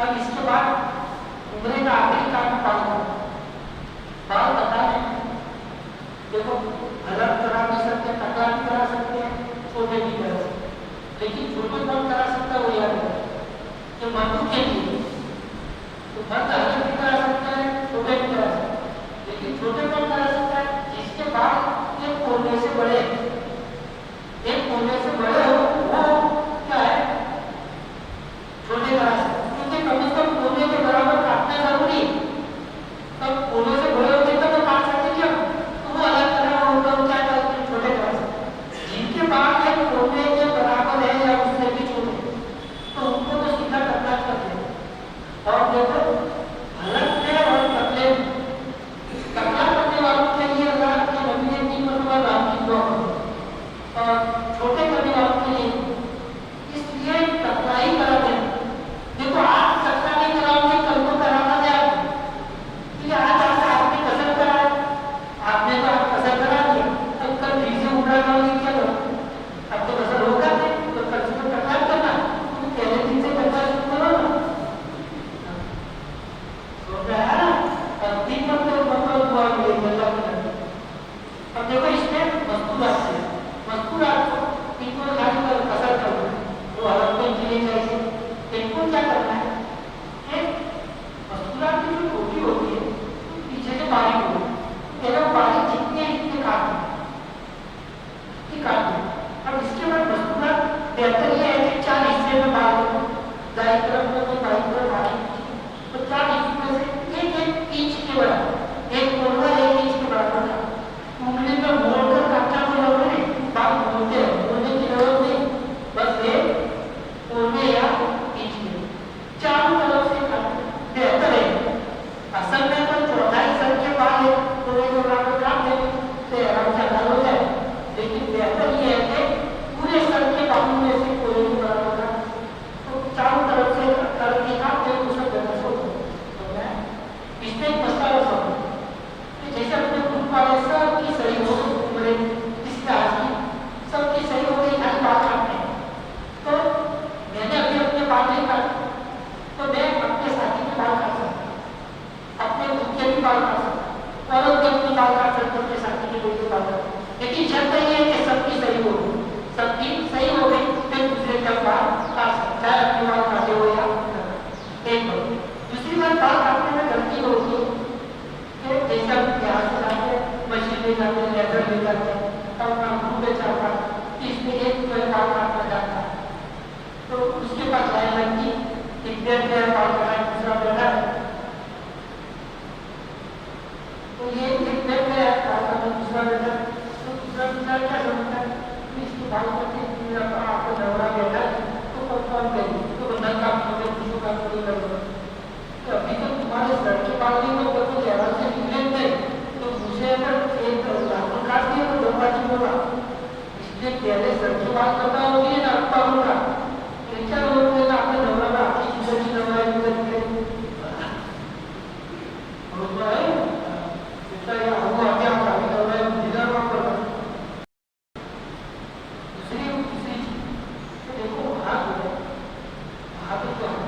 Speaker 1: अब इसके बाद उम्रे का आखिरी काम बाल बता दें देखो अलग करा भी सकते हैं टकरा भी करा सकते हैं छोटे भी करा सकते हैं लेकिन छोटे कौन करा सकता है वो याद है कि मर्दों के लिए तो मर्द अलग भी करा सकता है छोटे भी करा सकते हैं लेकिन छोटे कौन करा सकता है जिसके बाद एक कोने से बड़े हो वो क्या है छोटे करा सकते क्योंकि कम से कम कोने के बराबर काटना जरूरी है तब कोने से बड़े होते तब वो काट सकते क्या तो वो अलग तरह होगा वो क्या करते हैं छोटे करा सकते जिनके बाद एक कोने के बराबर है या उससे भी छोटे तो उनको तो सीधा करना चाहिए और देखो अलग में और पतले टकरा करने वालों के लिए अल्लाह के नबी ने 3 मरतबा नाम की दुआ और छोटे करने वालों के लिए इसलिए टकरा ही करा दें देखो आज टकरा नहीं कराओगे कल को कराना जाए क्योंकि आज आपका आपने कसर करा आपने तो आप कसर करा दिया अब कल फिर से उमरा करोगे क्या करो अब तो कसर होगा नहीं तो कल से तो टकरा करना तुम पहले दिन से टकरा शुरू करो ना तो क्या है अब 3 मरतबा दुआ मिलेगी अल्लाह की तरफ अब देखो इसमें मस्तूरात से मस्तूरात को इनको खाली कसर करो वो अलग तो इनके लिए चाहिए इनको क्या करना है تو اس کے پاس لائن لگتی ایک ڈیڑھ پیر پار کرنا ہے دوسرا پیڑا تو یہ ایک ڈیڑھ پیر پار کرنا دوسرا پیڑا تو دوسرا پیڑا کیا سمجھتا ہے اس کو بھائی کرتے میرا کہا آپ کو جھگڑا بیٹھا ہے تو کنفرم کریں تو بندہ کام کرتے خوشوں کا کوئی لگا تو ابھی تو تمہارے لڑکے پالنے میں کوئی کو جہاں سے نکلے تھے تو مجھے اگر ایک لاکھوں کاٹ دیا تو دو بات بولا اس لیے پہلے لڑکے بات کرنا ہوگی نا اپنا ہوگا کیا لوگ نے آپ نے جھگڑا میں آپ کی زندگی لگائی ادھر ہوتا ہے جتنا یہ ہوا آگے آپ آگے کر رہے ہیں جدھر وہاں پر دوسری دیکھو وہاں پہ تو ہم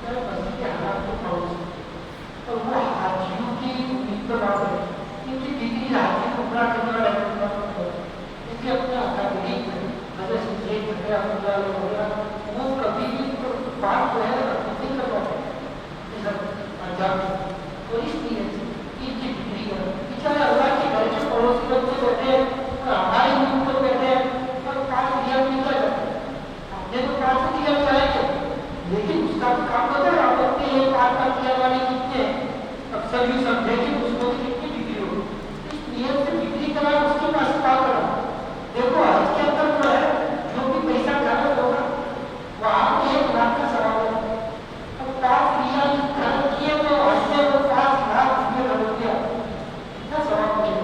Speaker 1: مسجد کے حالات کو پڑھو اور وہ حاجیوں کی امید پر بات ہے کیونکہ ڈگری حاجی کو پورا کرنا رہتا ہے اس کے اپنا اکادمی حضرت شیخ وغیرہ وغیرہ وہ کبھی بھی بات جو ہے نہیں کر پاتے تو اس لیے ان کی ڈگری ہے بیچارے اللہ کے گھر کے پڑوسی لوگ سے بیٹھے ہیں اور ہماری نیند پر بیٹھے ہیں اور 5 دیا نکل جاتے ہیں ہم نے تو 5 دیا چلائے گے لیکن اس کا کام ہوتا ہے آپ اپنے یہ 5 دیا والے کتنے اکثر بھی سمجھے کہ اس کو کتنی ڈگری ہو اس نیت سے ڈگری کرا اس کے پاس کیا کرا دیکھو آج کے اندر جو ہے جو بھی پیسہ خرچ ہوگا وہاں 1 لاکھ کا سوال ہے اب 5 ریال خرچ کیے تو آج سے وہ 5 لاکھ روپئے خرچ کیا کتنا سوال ہے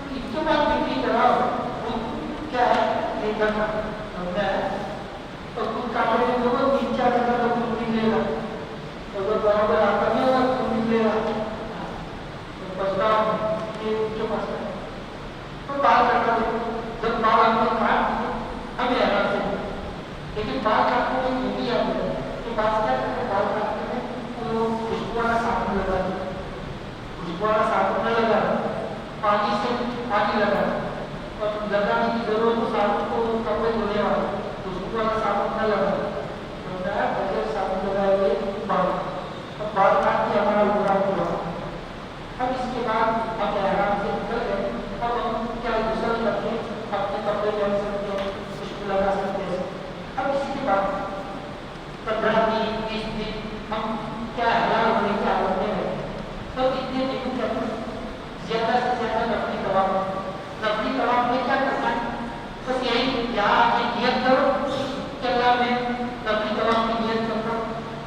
Speaker 1: تو اس کے بعد ڈگری کراؤ وہ کیا ہے یہ کرنا سمجھا ہے تو کچھ کام کریں گے وہ 3-4 جگہ تو کچھ نہیں لے گا اگر برابر آتا نہیں ہوگا تو نہیں لے گا تو بچتا یہ ان کے پاس ہے تو بات کرتا ہے جب بال آپ نے کاٹ ہمیں آرام سے لیکن بال کاٹنے میں یہ بھی یاد ہے کہ بات کیا کرتے ہیں بال کاٹنے میں تو خوشبو والا صابن لگا خوشبو والا صابن نہ لگا پانی سے پانی لگا اور لگانے کی ضرورت تو صابن کو کپڑے دھونے والا خوشبو والا صابن نہ لگا بغیر صابن لگائے ہوئے بال اب بال کاٹ کے ہمارا پروگرام ہوا اب اس کے بعد ہم آرام سے نکل گئے اب ہم کیا غسل کر کے اپنے کپڑے لگ سکتے ہیں خوشبو لگا سکتے ہیں اب اس کے بعد 15 دن 20 دن ہم کیا حلال ہونے کی حالت میں رہے تو اتنے دنوں کے اندر زیادہ سے زیادہ نفلی طواف میں کیا کرنا ہے بس یہی یہاں کی نیت کرو کہ اللہ میں نفلی طواف کی نیت کرتا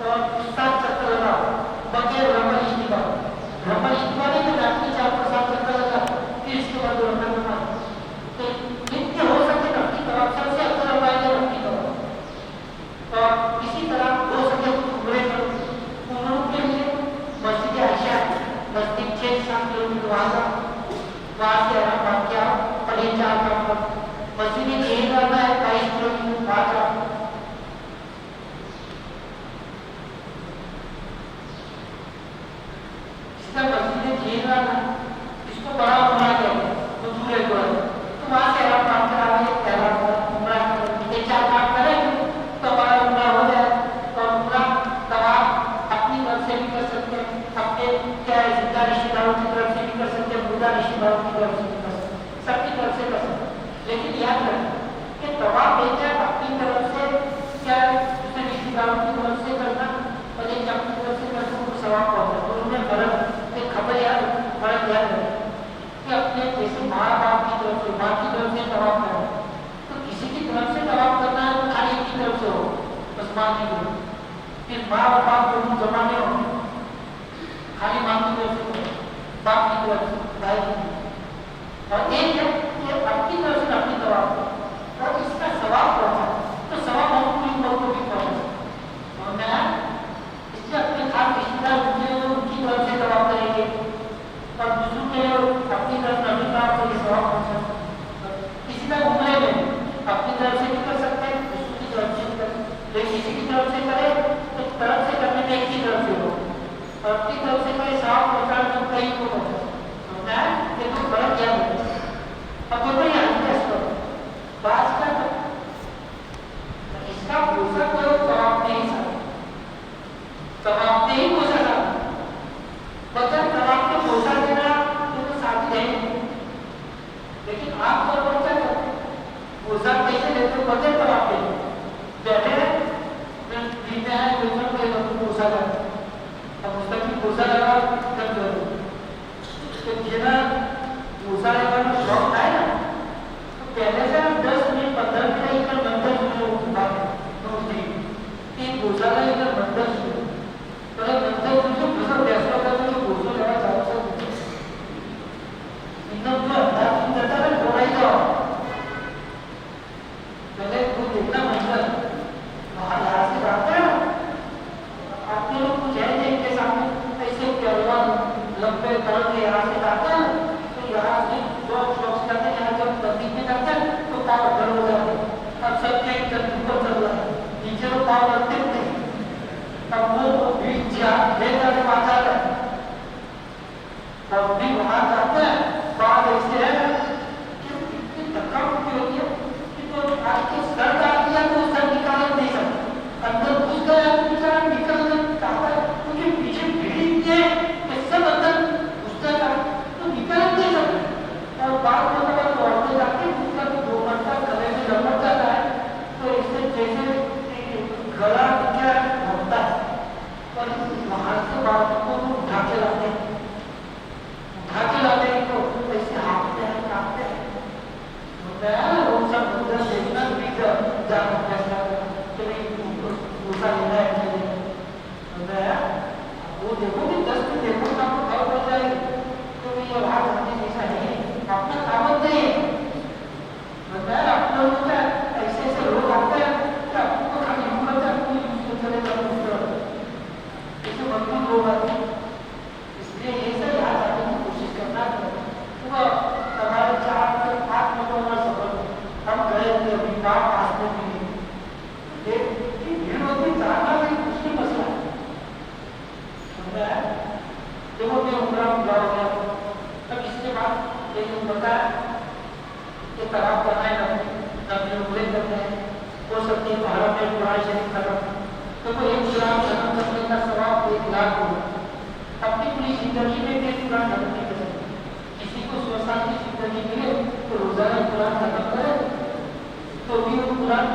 Speaker 1: اور 7 چکر لگاؤ بغیر رمل اجتماع نہیں تو نفلی 4 چکر لگا پھر اس کے بعد رمل بنا تو جتنے ہو سکے نفلی طواف سب سے اچھا لگائے گا نفلی طواف اور اسی طرح ہو سکے عمرے کرو عمروں کے لیے مسجد عائشہ نزدیک 6-7 کلومیٹر وہاں سے آرام کیا پڑے 4 کام پر مسجد یہی کرنا ہے 22 کلومیٹر بعد آپ اس کا مسجد یہی کرنا اس کو بڑا بنا کے وہ دور ہے تو وہاں سے آرام کرا ہے عمرہ یہ 4 کام کریں تو ہمارا عمرہ ہو جائے تو عمرہ طواف اپنی طرف سے بھی کر سکتے ہیں اپنے کیا زندہ رشتہ داروں کی طرف سے بھی کر سکتے ہیں مردہ رشتہ داروں کی طرف سے بھی کر سکتے ہیں سب کی طرف سے کر سکتے ہیں لیکن یاد رکھیں کہ طواف ایک ہے اپنی طرف سے کیا دوسرے رشتہ داروں کی طرف سے کرنا اور ایک اپنی طرف سے کرنا کو ثواب پہنچتا ہے اور انہیں فرق ایک خبر فرق یاد رکھیں کہ اپنے جیسے ماں باپ کی طرف سے ماں کی طرف سے طواف کرنا تو کسی کی طرف سے طواف کرنا ہے تو خالی ایک کی طرف سے ہو بس ماں کی طرف پھر ماں اور باپ دونوں زمانے ہوں گے خالی ماں کی طرف سے باپ کی طرف سے بھائی کی طرف اور ایک ہے کہ اپنی طرف سے اپنی طواف اور اس کا ثواب پہنچا تو ثواب ہم پوری لوگوں کو بھی پہنچا سمجھ میں آیا اس لیے اپنے خاص رشتہ دار ان کی طرف سے طواف کریں گے اور دوسروں کے اپنی طرف نبی طواف سے یہ ثواب پہنچا کسی طرح عمرے میں اپنی طرف سے بھی کر سکتے ہیں دوسروں کی طرف سے بھی کر لیکن کسی کی طرف سے کرے تو طرف سے کرنے میں ایک کی طرف سے ہو اور اپنی طرف سے کوئی صاف پہنچا تو کہیں کو پہنچا سمجھا ہے یہ تو فرق کیا ہے اب دونوں ہی آدمی اس پر بعض کا اس کا بوسا کوئی ثواب نہیں سکتا ثواب نہیں ہو سکتا بغیر ثواب کے بوسا دینا یہ تو ثابت ہے لیکن آپ طور پر کیا کرتے بوسا کیسے لیتے ہو بغیر ثواب کے लंबे तौर के यहाँ से जाते हैं तो यहाँ से जो शख्स जाते हैं यहाँ जब नजदीक में जाते हैं तो पाँव घर हो जाते हैं अब सबके ऊपर चल रहा है नीचे तो पाँव लगते नहीं तब वो बीच ले जाने पाता है और भी वहाँ जाते हैं बात ऐसे है कि इतनी धक्का मुक्की होती है कि तो आज के सर डाल दिया तो सर निकाल नहीं सकते अंदर घुस गया बेचारा निकल नहीं चाहता क्योंकि पीछे भीड़ इतनी है कि सब अंदर घुसता है तो निकल नहीं सकते और बाद में अगर दौड़ते जाते उसका तो 2 घंटा गले में लपट जाता है तो इससे जैसे गला क्या होता है और वहां से बात को उठा के लाते हैं तो ऐसे हाथते हैं काटते हैं वो सब उधर देखना भी जाना कैसा कि नहीं दूसरा लेना है वो देखो कि 10 दिन देखो तो आपको खबर पड़ जाएगी तो ये वहां जाने जैसा नहीं अपना कामत नहीं है बताया आप लोग क्या ऐसे ऐसे लोग आते हैं कि आपको खाली हिम्मत है आपको चले जाओ ऐसे मजबूत लोग आते हैं इसलिए ये सब यहाँ जाने की कोशिश करना तो हमारे 4 से 5 मिनटों का सफर हम गए थे अभी बात आसने के लिए भीड़ होती जाना भी मुश्किल मसला है समझा है देखो मैं उमरा हो गया तब इसके बाद एक बताया कि तलाब बनाए नबी उमरे करते हैं हो सकती है भारत में कुरान शरीफ खत्म तो कोई 1 ग्राम खत्म करने का सवाब 1 लाख होगा अपनी पूरी जिंदगी में भी कुरान खत्म नहीं कर सकते किसी को 100 साल की जिंदगी मिले तो रोजाना कुरान खत्म करे तो भी वो कुरान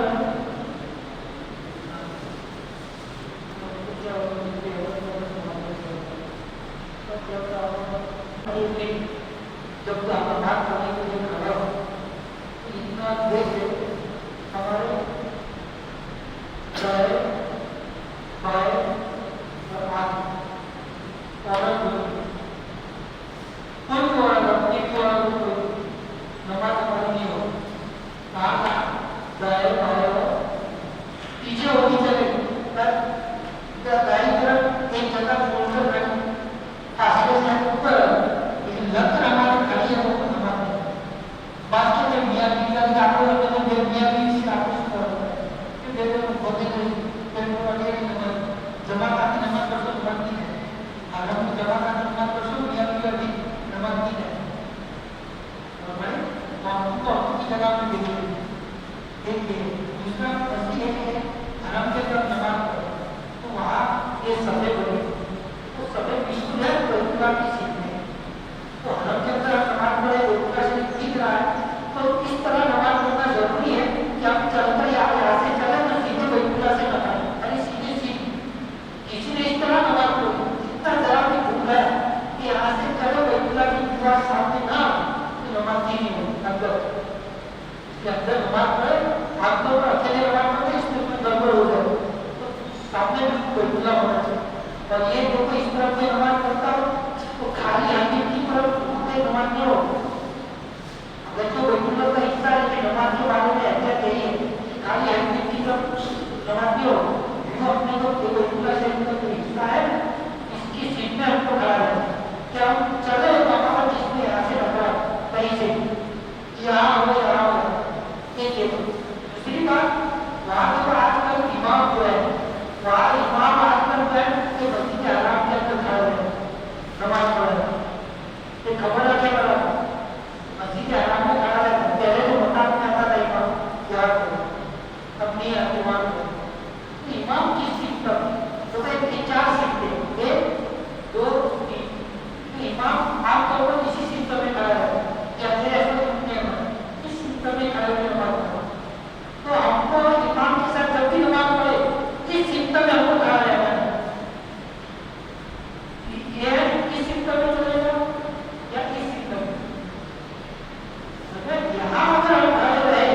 Speaker 1: जब तो आप बात करने के लिए खड़ा हो इतना देख हमारे दाएं बाएं और आगे नमाज पढ़ी नहीं हो कहा दाएं बाएं पीछे होनी चाहिए दाई तरफ एक जगह छोड़कर खड़ी फासले से ऊपर लेकिन लग हमारे खड़ी है वो नमाज बात के जब मियाँ बीवी का आपको तो मियाँ बीवी से आपको कि दे दे होते नहीं फिर वो अगले जमा की नमाज पढ़ तो बनती है अगर हम जमा का नमाज पढ़ तो मियाँ बीवी अभी नमाज नहीं है और भाई तो आपकी जगह में देखिए दूसरा ऐसी है धर्म के जब नमाज पढ़ो तो वहाँ ये सभे बने तो सभे विष्णु है परिवार की सीख में तो धर्म के अंदर नमाज पढ़े परिवार से सीख रहा है तो इस तरह नमाज पढ़ना जरूरी है कि आप चलकर यहाँ से चले तो सीधे परिवार से लगाए अरे सीधे सीख किसी ने इस तरह नमाज पढ़ी इतना जरा भी भूल है कि यहाँ से चलो परिवार की दीवार सामने ना तो नमाज नहीं हो अंदर इसके अंदर नमाज पढ़े आप तो अकेले नमाज पढ़े इसमें गड़बड़ हो जाए तो सामने भी कोई खुला होना चाहिए और ये देखो इस तरफ में नमाज पढ़ता हो तो खाली हाथी की तरफ नमाज नहीं हो अगर तो बैतुल्लाह का हिस्सा है कि नमाज के बारे में ऐसा चाहिए खाली हाथी की तरफ नमाज नहीं हो वो अपने को बैतुल्लाह शरीफ का जो हिस्सा है इसकी सीट में हमको खड़ा है कि हम चले बाबा जिसमें यहाँ से लगा कहीं से यहाँ हो एक है दूसरी बात वहाँ पर आजकल इमाम जो है वहाँ इमाम आजकल जो है कि मस्जिद के आराम के अंदर खड़े हैं नमाज पढ़ रहे हैं ये खबर रखे वाला मस्जिद के आराम में खड़ा है पहले तो बता नहीं आता था इमाम याद अब नहीं आते इमाम को इमाम की सीट तक तो भाई 4 सीटें 1 2 3 तो इमाम आमतौर पर इसी सीट में खड़ा है जैसे ऐसा इस सीट में खड़े हुए नमाज तो हमको इमाम के साथ जब भी नमाज पढ़े इस सिम्टम में हमको खड़ा रहना है ये इस सिम्टम में चलेगा या इस सिम्टम में यहाँ अगर हम खड़े रहे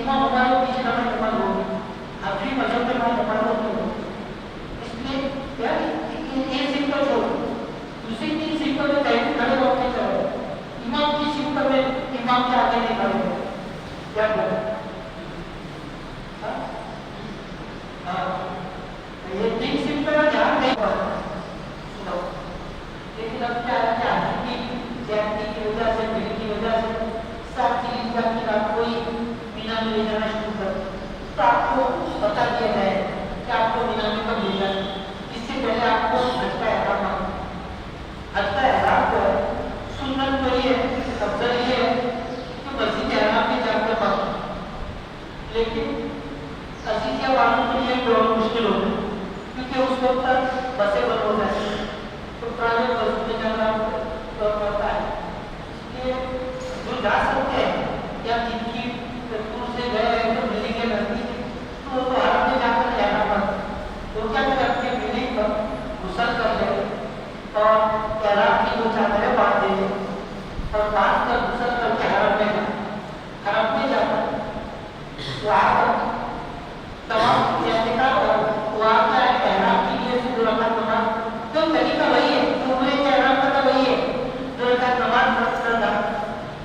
Speaker 1: इमाम हमारे पीछे नमाज होगी अभी मजहब में नमाज होगी इसलिए क्या ये सिम्टम हो दूसरी 3 सिम्टम में कहीं खड़े होकर चलो इमाम की सिम्टम में इमाम के आगे नहीं खड़े हो क्या बोले ये 3 सिम्टम ध्यान नहीं लेकिन अब क्या क्योंकि उस वक्त बसें बंद हो जाती हैं, तो प्राइवेट बसों में जाना पड़ता है। इसलिए जो जा सकते हैं या जिनकी दूर से गए हैं तो बिल्डिंग के नजदीक, तो वो तो हर में जाकर जाना पड़ता है। तो क्या करें, अपनी बिल्डिंग पर गुसल कर ले और तैराक की जो चादरें बांध दे और बांध कर गुसल करके हरम में जाकर वहाँ पर तमाम एहतिकाम और वहाँ का तैराक के लिए जो रकात नमाज, तो तरीका वही है, उम्रे के एहराम का तो वही है, जो रकात नमाज पढ़ना,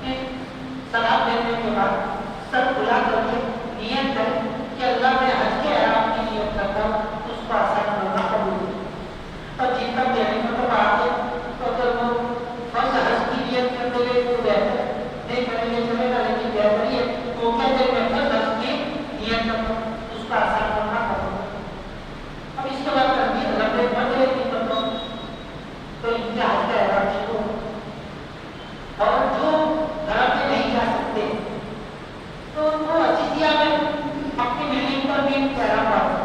Speaker 1: फिर सलाम देने के बाद सर खुला करके नियत करें कि अल्लाह मैं हज के एहराम की नियत करता हूँ, उसको आसान करना कबूल है। और जिनका कहने का तो बात है, तो अगर वो फर्ज हज की नियत करते हुए तो बेहतर नहीं करेंगे चलेगा, लेकिन बेहतर ही है वो क्या करें, फर्ज हज की नियत करता हूँ, उसको आसान करना कबूल है। अब इसके बाद करनी है लंबे बड़े की करता हूँ, तो इनके हज का एहराम शुरू हो। और जो घर में नहीं जा सकते तो वो अजीजिया में अपनी बिल्डिंग पर भी एहराम बांधो,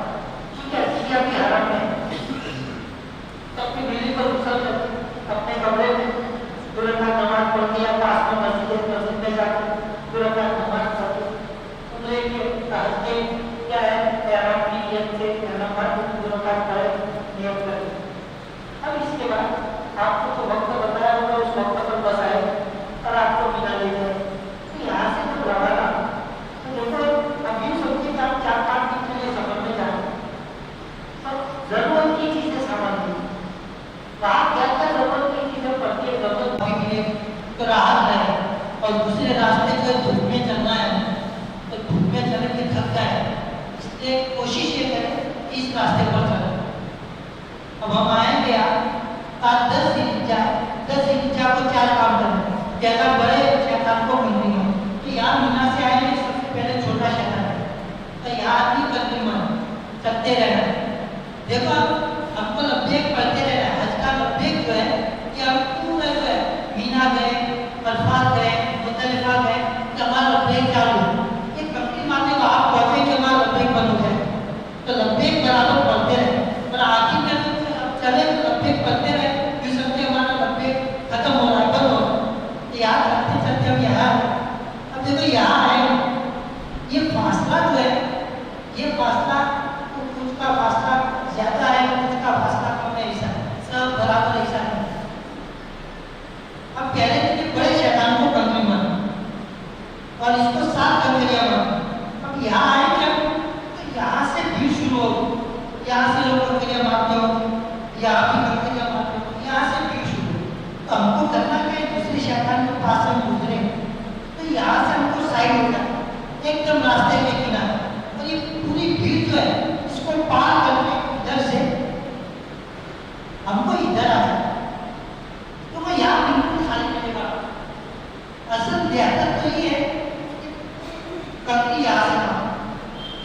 Speaker 1: ठीक है, अजीजिया भी हराम है, तो अपनी बिल्डिंग पर घुसल कर अपने कमरे में दो रकात नमाज पढ़ के या पास में मस्जिद में जाकर दो रकात नमाज पढ़ के उम्रे के हज के क्या है एहराम की नियत से एहराम बांध दो रकात पढ़े नियत करें। अब इसके बाद आपको तो वक्त बताया होगा, उस वक्त पर बस आए और आपको मीना ले जाए, तो यहाँ से तो रवाना, तो देखो अब यूँ सोचिए कि आप 4-5 दिन के लिए सफर में जाए, तो जरूरत की चीजें सामान ली, वहाँ क्या क्या जरूरत की चीजें पड़ती है, जरूरत के लिए तो राहत रहे। और दूसरे रास्ते जो धूप में चलना है तो धूप में चलने के थक जाए, इसलिए कोशिश ये करें कि इस रास्ते पर चलें। अब हम आएंगे आज 10 जिल्हिज्जा को 4 काम करने, पहला बड़े शैतान को मिलनी हो, तो यहाँ मीना से आएंगे, सबसे पहले छोटा शैतान है, तो यहाँ आदमी कदमी मन चलते रहना है। देखो हमको लब्बैक पढ़ते रहना है, हज का लब्बैक जो है कि हम पूरा जो है मीना गए, अरफात गए, मुज़दलिफा गए, तो हमारा लब्बैक चालू है, ये कमरी मारने को आप पहुँचे कि हमारा लब्बैक बंद हो जाए, तो लब्बैक बराबर पढ़ते रहे, और आखिर में चले तो लब्बैक पढ़ते रहे, फिर समझे हमारा लब्बैक खत्म हो रहा है, बंद हो रहा है, यहाँ चलते चलते हम यहाँ अब देखो यहाँ आए, ये फासला जो है, ये फासला कुछ का फासला ज्यादा है, कुछ का फासला कम है, ऐसा सब बराबर ऐसा है। अब पहले तो बड़े शैतान को कंकरी माना और इसको 7 कंकरियां माना। अब यहाँ आए क्या, तो यहाँ से भीड़ शुरू हो, यहाँ से लोग कंकरियां मारते हो, यहाँ भी कंकरियां मारते हो, यहाँ से भीड़ शुरू हो, तो हमको करना क्या है, दूसरे शैतान के पास हम गुजरे, तो यहाँ से हमको साइड होना एकदम रास्ते के किनारे, और ये पूरी भीड़ जो है इसको पार करके इधर से हमको इधर आ जाए, तो मैं यहाँ बिल्कुल खाली मिलेगा। असल बेहतर तो ये है कंकरी यहाँ से ना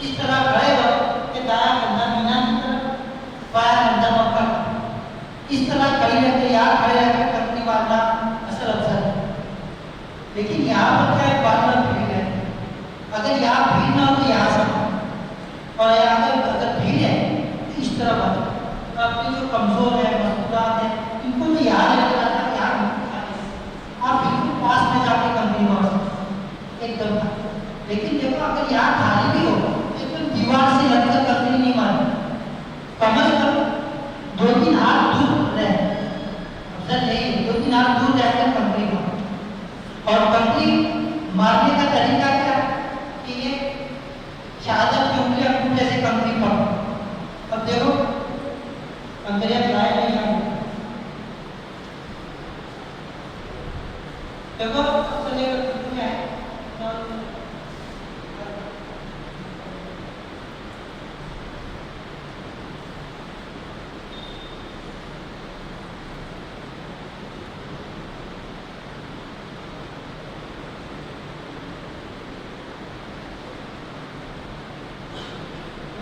Speaker 1: इस तरह खड़े रहो कि दाया कंधा मीना की तरफ, बाया कंधा मक्का, इस तरह खड़ी रहकर यहाँ खड़े रहकर कंकरी मारना असल अफसर है। लेकिन यहाँ पर क्या है, बार भीड़ है, अगर यहाँ भीड़ ना हो तो यहाँ से और यहाँ अगर भीड़ है तो इस तरह बात, तो आपके जो कमजोर है, मजबूरात है, इनको तो यहाँ लेकर आता है, यहाँ आप बिल्कुल पास में जाके कंकरी मार सकते एकदम। लेकिन देखो अगर यहाँ खाली भी हो तो एकदम दीवार से लगकर कंकरी नहीं मारनी, कम से कम 2-3 हाथ दूर रहे, अफसर नहीं 2-3 हाथ दूर रहकर कंकरी मारो। और कंकरी मारने का तरीका क्या कि ये शहादत की उंगली अंगूठे से कंकरी पड़ो। अब देखो कंकरियां चलाए नहीं जाएंगे, देखो चलिए कितनी है,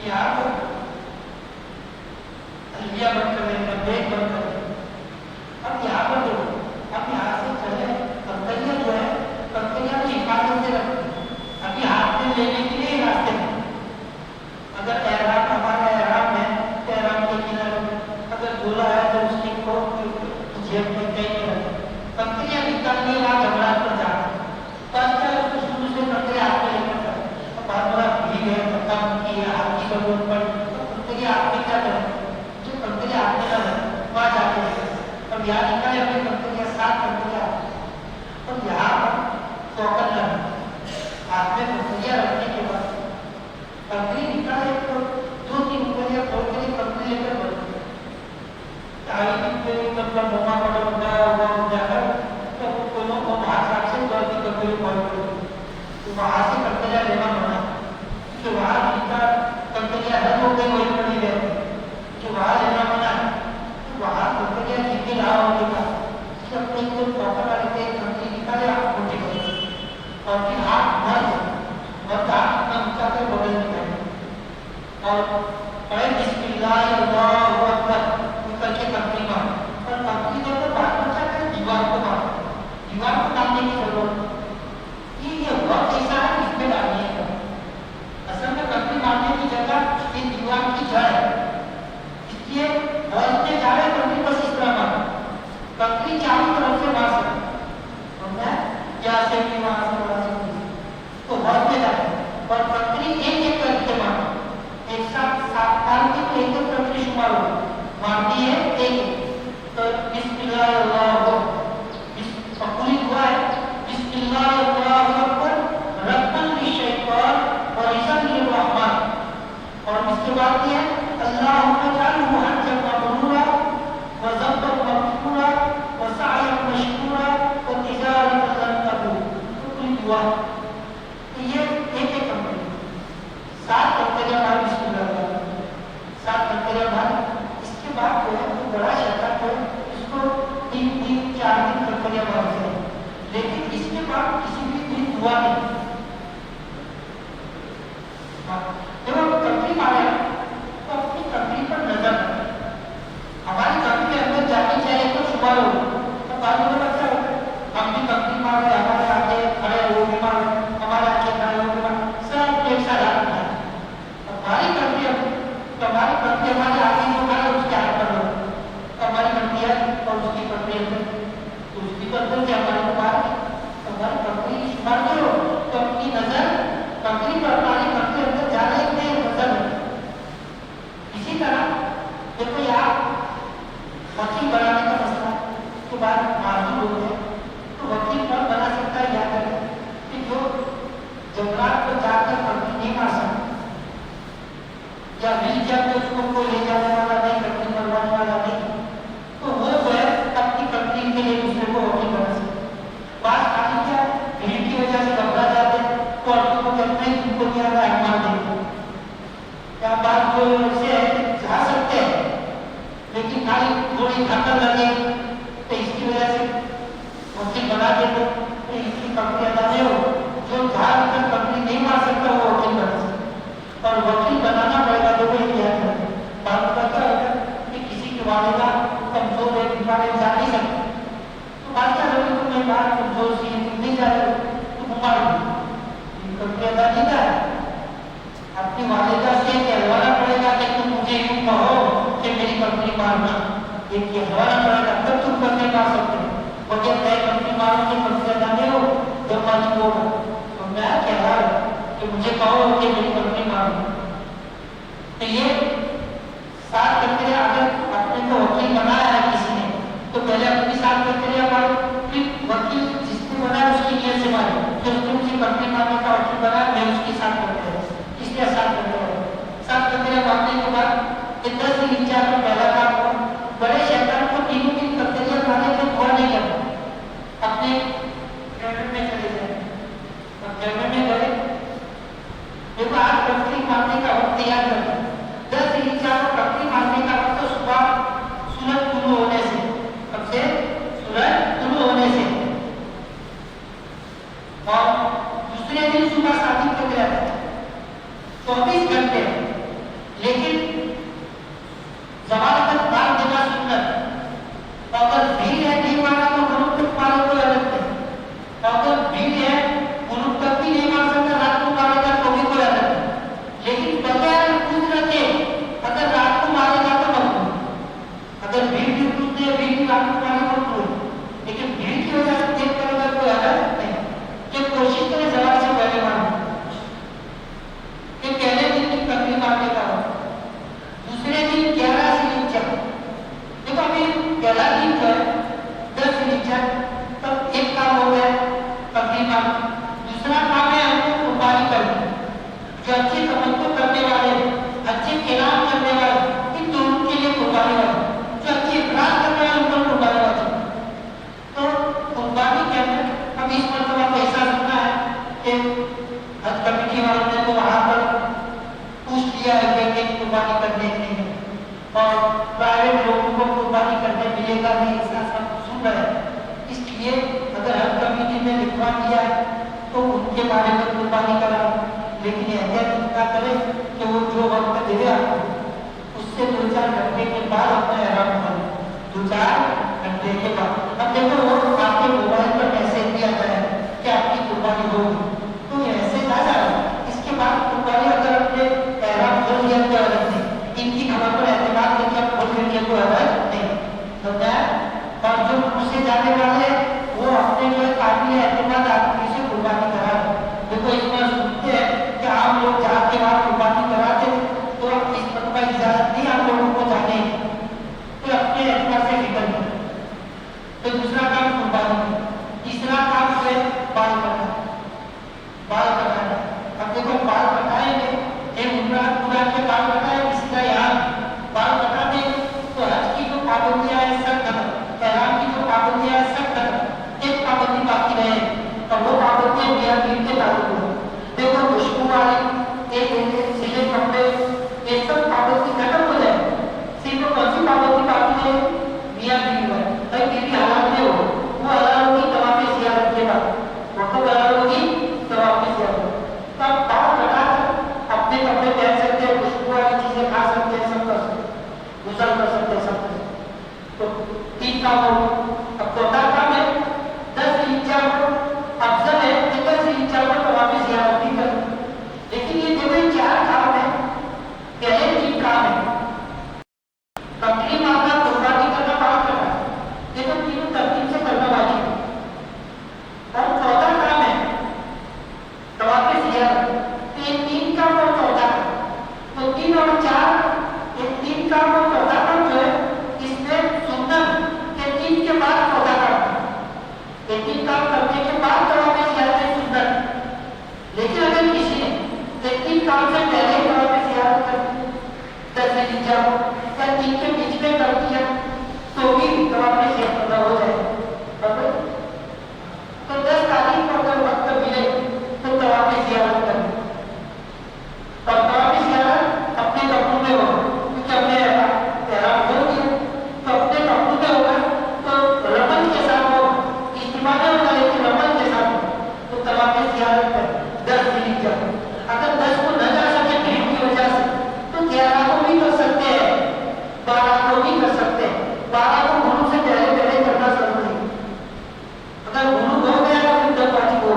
Speaker 1: यहाँ पर अलविया बंद कर देंगे, ब्रेक बंद कर देंगे। अब यहाँ पर देखो, अब यहाँ से चले, कंकरियाँ जो है कंकरियाँ की हिफाजत से रखें, अभी हाथ में लेने के लिए रास्ते में, अगर एहराम हमारा एहराम है तो एहराम के यहाँ निकाले अपने कंपनियां 7 कंपनियां और यहाँ पर टोकन लगा हाथ में कंपनियां रखने के बाद कंपनी निकाले तो 2-3 कंपनियां खोल के कंपनी लेकर बढ़ मतलब मोमा बड़ा हुआ जाकर तो दोनों को बाहर से गलती करते हुए कॉल करो तो वहाँ से कंपनियां लेना पड़ा कि वहाँ जिनका कंपनियां रद्द हो गई वही पड़ी रहती कि वहाँ लेना पड़ा तो वहाँ कंपनियां जिनके लाभ होने का कि अपने को टॉपर वाले के कंपनी निकाले आप खोटी करो और फिर हाथ मत हाथ अपना ऊंचा कर बगल निकाले और पढ़े बिस्मिल्लाह अल्लाहु अकबर करके कंपनी मार और कंपनी को तो बात बचा कर दीवार को डालने की जरूरत कि ये वक्त ऐसा है इसमें डालने का असल में कंपनी मारने की जगह ये दीवार की जड़ है इसलिए बहुत से जा रहे कंपनी बस इस तरह मार कंपनी चारों तरफ से मार सकती और मैं क्या से भी वहां से तो बहुत में जाए और कंपनी एक करके मार एक साथ 7 साल की एक कंपनी शुमार हो मारती है एक तो बिस्मिल्लाह अल्लाहु पूरी दुआ है बिस्मिल्लाह अल्लाहु अकबर रब्बुल शैतान और इज़्ज़तुर रहमान और इसके बाद ये अल्लाहुम्मा जअलहु हज्जन मबरूरा व ज़ब्बन मग़फूरा व सअयन मशकूरा व तिजारतन लन तबूर पूरी दुआ तो ये एक कंपनी 7 कंपनियां मार बिस्मिल्लाह 7 कंपनियां मार बात जो है तो बड़ा शैतान जो इसको 3-4 दिन कंपनियां मारते हैं लेकिन इसके बाद किसी भी दिन हुआ नहीं जब हम कंपनी मारे तो अपनी कंपनी पर नजर हमारी कंपनी अंदर जानी चाहिए तो शुमार हो तो बाद में बच्चा हम भी कंपनी मारे हमारे आगे खड़े हो बीमार हमारे आगे खड़े हो बीमार सब एक साथ आते हैं हमारी कंपनी हमारे आगे जो खड़े उसके आगे पर लो हमारी कंपनी है और उसकी कंपनी अंदर उसकी कंपनी से हमारे पास हमारी कंपनी शुमार करो तो अपनी नजर कंपनी पर हमारी कंपनी अंदर जा रही है नजर इसी तरह देखो यार वकील बनाने का मसला के बाद माजूर हो गए तो वकील कौन बना सकता है याद रखें कि जो जंगलात पर जाकर कंपनी नहीं मार सकता या मिल जाए तो उसको कोई ले जाने वाला नहीं कंपनी बनवाने वाला नहीं तो वो जो है अपनी कंपनी के लिए दूसरे को वकील बना सकते बात खाली क्या भीड़ की वजह से घबरा जाते तो आपको कहते हैं तुमको क्या मार देंगे क्या बात जो से जा सकते हैं लेकिन खाली थोड़ी धक्का लगे तो इसकी वजह से वकील बना देते तो इसकी कंपनी अदा नहीं हो जो जहाँ तक कंपनी नहीं मार सकता वो वकील बना सकता और वकील बनाना पड़ेगा तो वो क्या करें बात का क्या होता है कि किसी की वालिदा कमजोर है बीमार जा नहीं सकती तो बात क्या होगी तो मैं बात कमजोर सी तुम नहीं जा रहे तो बीमार कंपनी अदा नहीं था अपनी वालिदा से कहलवाना पड़ेगा कि तुम मुझे यूं कहो कि मेरी कंपनी मारना ये कहलवाना पड़ेगा तब तुम कंपनी मार सकते हो और जब मैं कंपनी मारूं तो कंपनी अदा नहीं हो जब मालिक होगा तो मैं कह रहा हूं कि मुझे कहो कि मेरी कंपनी मारो तो ये 7 कंपनियां अगर अपने को वकील बनाया है किसी ने तो पहले अपनी 7 कंपनियां मारो फिर वकील जिसने बनाया उसकी नीयत से मारे फिर उसने मुझे कंपनी मारने का वकील बनाया मैं उसकी 7 कंपनियां इसलिए 7 कंपनियां मारने के बाद 10 दिन इंचार्ज में पहला काम हुआ बड़े शैतान को 3 कंपनियां बनाने में दुआ नहीं करना अपने कैबिनेट में चले जाए और कैबिनेट में गए देखो आज कंपनी मारने का वक्त तैयार कर 10 इंचार्ज को कंपनी मारने का वक्त तो सुबह सूरज तुलू होने से कब से सूरज तुलू होने से और दूसरे दिन सुबह 7 बजे गया 24 घंटे लेकिन जवान तक मार देना सुन्नत अगर भीड़ है नहीं मारा तो गुरु तक मारे तो अलग है अगर भीड़ है गुरु तक भी नहीं मार सकता रात को मारेगा तो भी कोई अलग है लेकिन बगैर कुदरत के अगर रात को मारेगा तो मत अगर भीड़ भी कूदते भीड़ भी रात को मारेगा तो लेकिन भीड़ की वजह से देख करेगा कोई अलग नहीं कि कोशिश करें जवान से पहले मारने कि पहले दिन की कंपनी मारने का दूसरे दिन 11 से 4 देखो अभी पहला दिन जो है कुर्बानी करनी, जो अच्छी तमन्ना करने वाले, अच्छे ऐलान करने वाले, इन दोनों के लिए कुर्बानी वाले, जो अच्छी इकरार करने वाले उन पर कुर्बानी वाले। तो कुर्बानी के अंदर अब इस मरतबा तो ऐसा सुनना है कि हज कमेटी वालों ने तो वहाँ पर पूछ लिया है कि कुर्बानी करने के लिए, और प्राइवेट लोगों को कुर्बानी करने मिलेगा नहीं, ऐसा सब सुन रहे हैं। इसलिए अगर हज कमेटी ने लिखवा दिया है तो उनके बारे में कुर्बानी करा, लेकिन एहतियात इतना करें कि वो जो वक्त दे दे आपको उससे 2-4 घंटे के बाद अपना एहराम करें, 2-4 घंटे के बाद। अब देखो वो आपके मोबाइल पर मैसेज दिया जाए कि आपकी कुर्बानी होगी, तो ये मैसेज आ जाए, इसके बाद कुर्बानी अगर अपने एहराम खोल दिया तो अलग नहीं, इनकी खबर पर एतमाद करके आप खोल करके कोई हरज नहीं होता है। और जो उससे जाने वाले वो अपने जो काबिल एतमाद आदमी से कुर्बानी करा। देखो इस बार सुनते हैं कि आप लोग जाके वहाँ कुर्बानी कराते तो इस पर का इजाजत नहीं आप लोगों को जाने, तो अपने एतमाद से निकल गए। तो दूसरा काम कुर्बानी, तीसरा काम है बाल कटाना, बाल कटाना। अब देखो बाल कटाएंगे, एक पूरा के बाल कटाए, किसी का यहाँ बाल कटा दे तो हज की जो पाबंदियां है सब खत्म, एहराम की जो पाबंदियां है सब खत्म, एक पाबंदी बाकी रहे और वो पाबंदियां मियां बीवी के ताल्लुक है। देखो खुशबू वाली एक सीधे कपड़े ये सब पाबंदी खत्म हो जाए, सिर्फ कौन सी पाबंदी बाकी है, मियां बीवी में भाई बीवी हलाल नहीं हो, वो हलाल होगी तवाफ ज़ियारत के बाद, वो कब हलाल होगी तवाफ ज़ियारत। तब बाल कटा अपने कपड़े पहन सकते हैं, खुशबू वाली चीजें खा सकते हैं, सब कर सकते हैं, गुजर कर सकते हैं, सब कर सकते हैं। तो 3 काम हो। अब चौथा काम है 10 ज़िलहिज्जा को अफजल है कि 10 ज़िलहिज्जा को तवाफ ज़ियारत भी कर, लेकिन ये जो 4 काम है, पहले 3 काम है बकरी मारना, कुर्बानी करना, बाल कटाना, ये तो तीनों तरतीब से करना वाजिब है। और चौथा काम है तवाफ ज़ियारत, तो ये 3 काम और चौथा काम, तो 3 और 4, ये 3 काम और चौथा काम जो है इसमें सुन्नत के 3 के बाद चौथा काम, ये 3 काम करने के बाद तवाफ ज़ियारत सुन्नत। लेकिन अगर किसी ने 3 काम से पहले तवाफ ज़ियारत कर 10 ज़िलहिज्जा या 3 के बीच में कर दिया तो भी तवाफ ज़ियारत हो जाए। तो 10 तारीख को अगर वक्त मिले तो तवाफ ज़ियारत करें, और तवाफ ज़ियारत अपने कपड़ों में हो, क्योंकि हमने एहराम हो गया तो अपने कपड़ों में होगा, तो रमल के साथ हो, इस्तेमाल होगा लेकिन रमल के साथ हो, तो तवाफ ज़ियारत करें 10 ज़िलहिज्जा। अगर 10 को न जा सके भीड़ की वजह से तो 11 को भी कर सकते हैं, 12 को भी कर सकते हैं। 12 को गुरु से पहले करना जरूरी है, अगर गुरु हो गया तो फिर 10 वाजिब हो,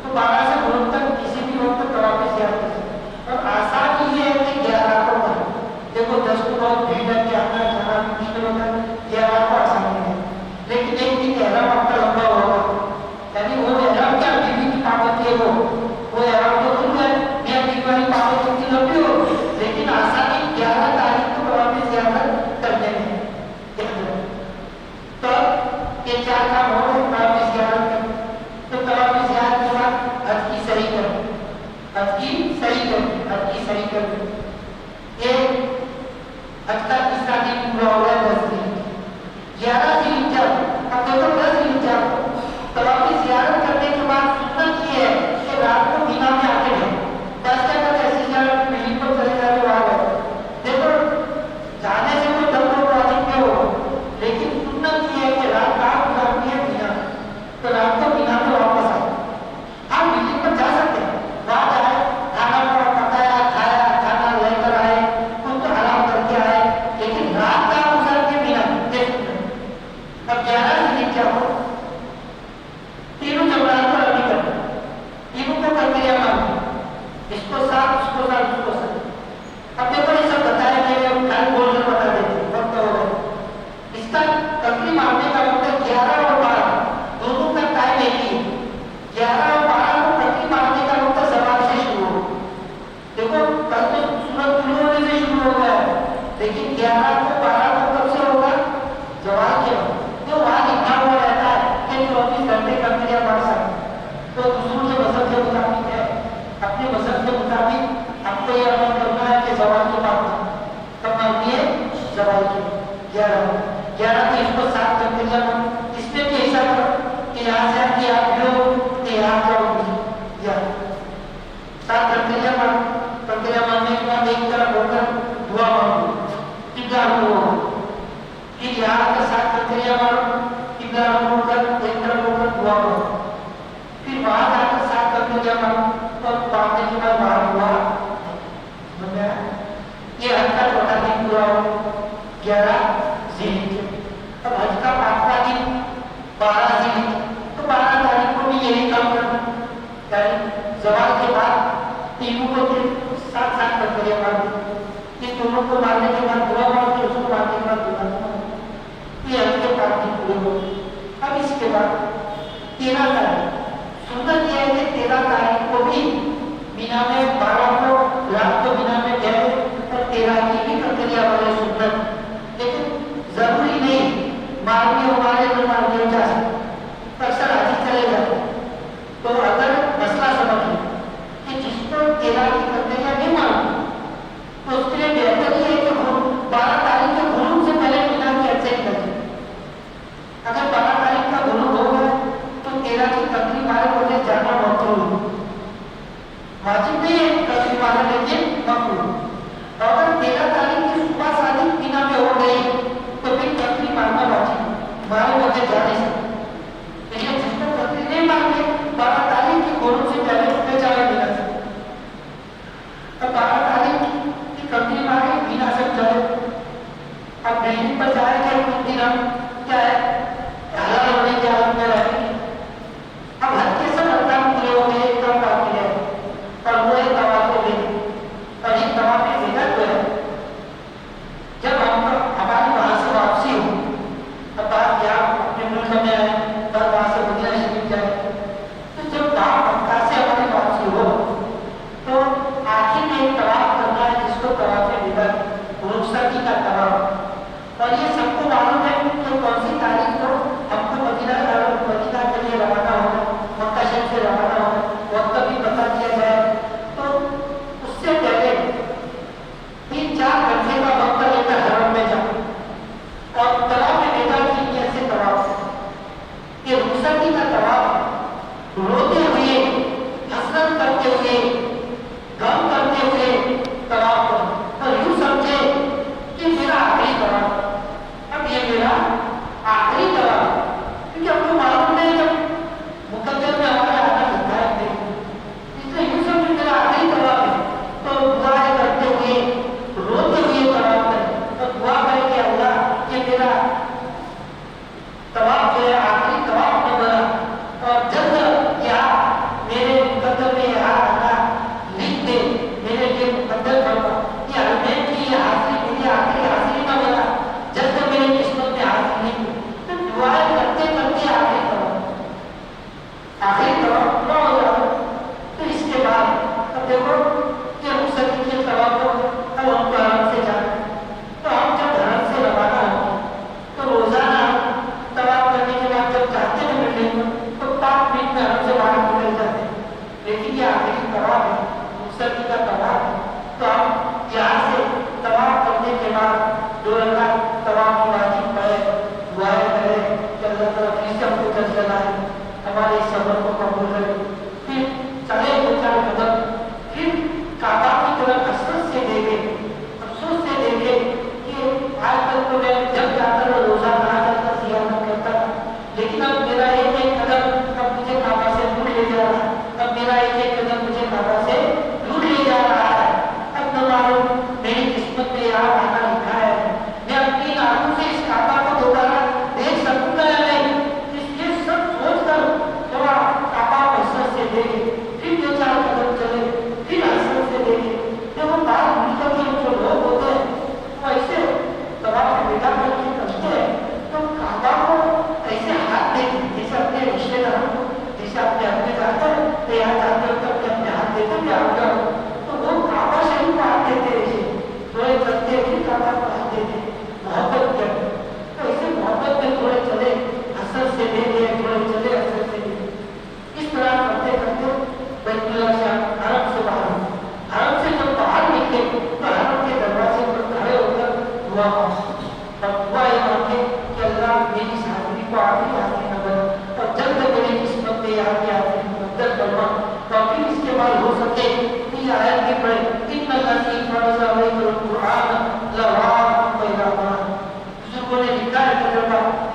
Speaker 1: तो 12 से गुरु तक किसी भी वक्त तवाफ ज़ियारत कर सकते। और आसान ये है कि 11 को करें। देखो 10 को बहुत भीड़ है कि आना जाना मुश्किल होता है, 11 को आसान है, लेकिन एक दिन एहराम आपका लंबा होगा, यानी वो एहराम क्या बीवी की पाबंदी है, वो एहराम तो खुल गए, मियां बीवी वाली पाबंदी उतनी लंबी हो, लेकिन आसानी 11 तारीख को तवाफ ज़ियारत करने में। तो ये 4 काम हो गए तवाफ ज़ियारत के। तो तवाफ ज़ियारत के बाद हज की सही करें, हज की सही करें, हज की सही करें। ये हज का तीसरा दिन पूरा हो गया 10 ज़िलहिज्जा। 11 ज़िलहिज्जा, अब देखो 10 ज़िलहिज्जा तवाफ ज़ियारत करने के बाद सुन्नत ये है कि रात को मीना में आके रहें। 10 के बाद ऐसी ज़ियारत बिल्डिंग पर चले जाते वहाँ गए, देखो जाने से कोई 10 लोग वाजिब नहीं हो, लेकिन सुन्नत ये है कि रात आप गुजारनी है मीना, तो रात को मीना में वापस आए। आप बिल्डिंग पर जा सकते हैं, वहाँ जाए, खाना पकाया, खाया, खाना लेकर आए, खुद आराम करके आए, लेकिन रात का गुजर के मीना देखो। अब 11 ज़िलहिज्जा हो, तीनों जमरात पर अभी करना, तीनों को प्रक्रिया मालूम, इसको साथ, उसको साथ, उसको साथ। अब देखो ये सब बताया कि खाली बोलकर बता देते वक्त हो गया। इसका तकरीब मारने का वक्त 11 और 12 दोनों का टाइम एक ही है। 11 और 12 को तकरीब मारने का वक्त ज़वाल से शुरू हो। देखो कल तो सूरज शुरू होने से शुरू हो गया, लेकिन 11 को 12 को कब से होगा, ज़वाल के वक्त। तो वहाँ लिखा हुआ रहता है कि 24 घंटे का क्रिया पढ़ सकते, तो दूसरों के मजहब के मुताबिक है। अब सवाल की 11 तो इसको 7 करके जाना, इसमें भी ऐसा करो कि यहाँ से आके आप लो तो यहाँ जाओ या 7 प्रक्रिया मारने के बाद एक तरफ होकर दुआ मांगो किबला हो, फिर यहाँ के 7 प्रक्रिया मारो किबला होकर एक तरफ होकर दुआ मांगो, फिर वहां जाकर 7 प्रक्रिया मारो तो बांधने के बाद बाहर हुआ ये हज का छोटा दिन पूरा हो 11 ज़िलहिज्जा। अब हज का 5वां दिन 12 ज़िलहिज्जा, तो 12 तारीख को भी यही काम करना, यानी ज़वाल के बाद तीनों को 7 प्रक्रिया मारो, ये दोनों को मारने के बाद दुआ मारो, फिर उसको मारने के बाद दुआ मारो, ये हज के 5 दिन पूरे हो। अब इसके बाद 13 तारीख सुन्नत यह है कि 13 तारीख को भी बिना में 12 को रात को बिना में गए और 13 की भी प्रक्रिया वाले सुन्नत, लेकिन जरूरी नहीं मारने हमारे तो मारने जा सकते, अक्सर हाजी चले जाते। तो अगर मसला समझ लें कि जिसको 13 की प्रक्रिया नहीं मारनी तो उसके लिए बेहतर ये है कि 12 तारीख के गुरूब से पहले बिना की अच्छे ही लगे। अगर 12 तारीख का गुरूब हो गया तो 13 की प्रक्रिया मारे बोले जाना मकरूह, वाजिब नहीं है कभी मारा, लेकिन मकरूह। अगर 13 तारीख की सुबह शादी बिना में हो गई तो फिर तकरीर मारना वाजिब, मारे बोले जा नहीं सकते। इसलिए जिसको तकरीर नहीं मारनी 12 तारीख की गुरूब से पहले उठे जाए बिना से, अब 12 तारीख की तकरीर मारे बिना से चले, अब बिल्डिंग पर जाएंगे उस दिन हम क्या है हलाल होने के हालत में रहेंगे। अब हर के सब अरकान पूरे हो गए, एकदम बाकी है और वो एक तवाफ ले और एक तवाफ में बिदअत है। जब हम हमारी वहां से वापसी हो, अब बात क्या अपने मुल्क में आए और वहां से मदीना शरीफ जाए, तो जब मक्का से हमारी वापसी हो तो आखिर में एक तवाफ करना है जिसको तवाफ बिदअत रुखसती का तवाफ, और ये सबको मालूम है कि कौन सी तारीख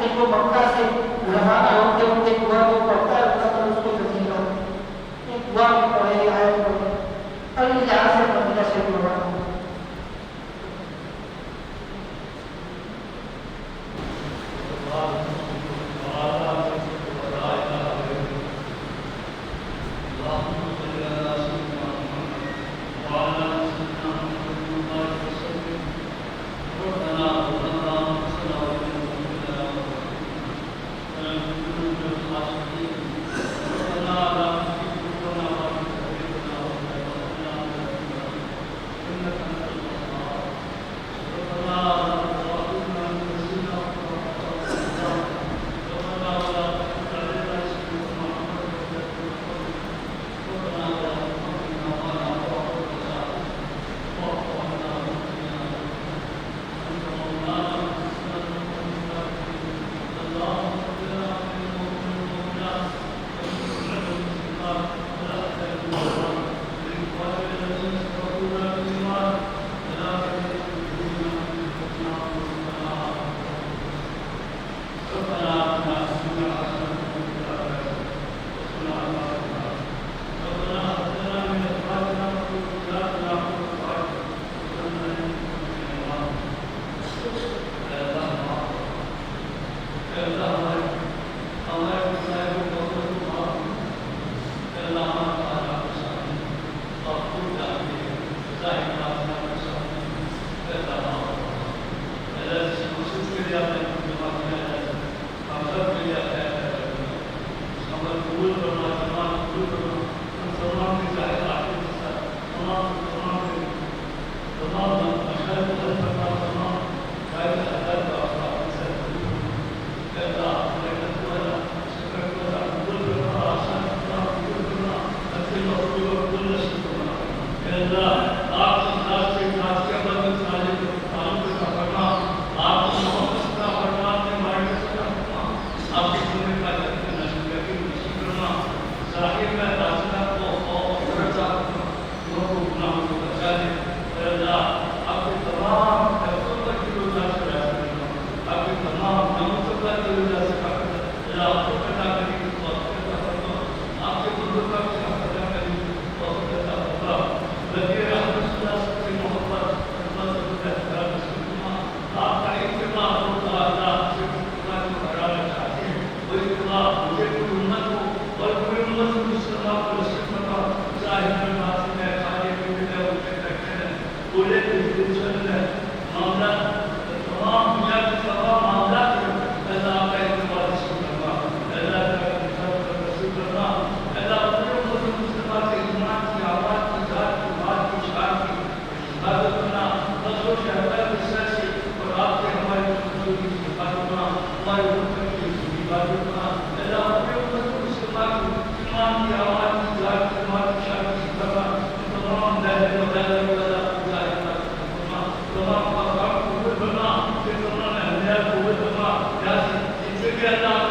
Speaker 1: لیکن وہ مکہ سے روانہ ہو کے ان کے دعا کو پڑھتا ہے اللہ تعالیٰ اس کو نصیب کرتا ہے. ایک دعا بھی پڑھے آیت پڑھے اور یہاں سے مدینہ سے روانہ ہو.
Speaker 2: Allah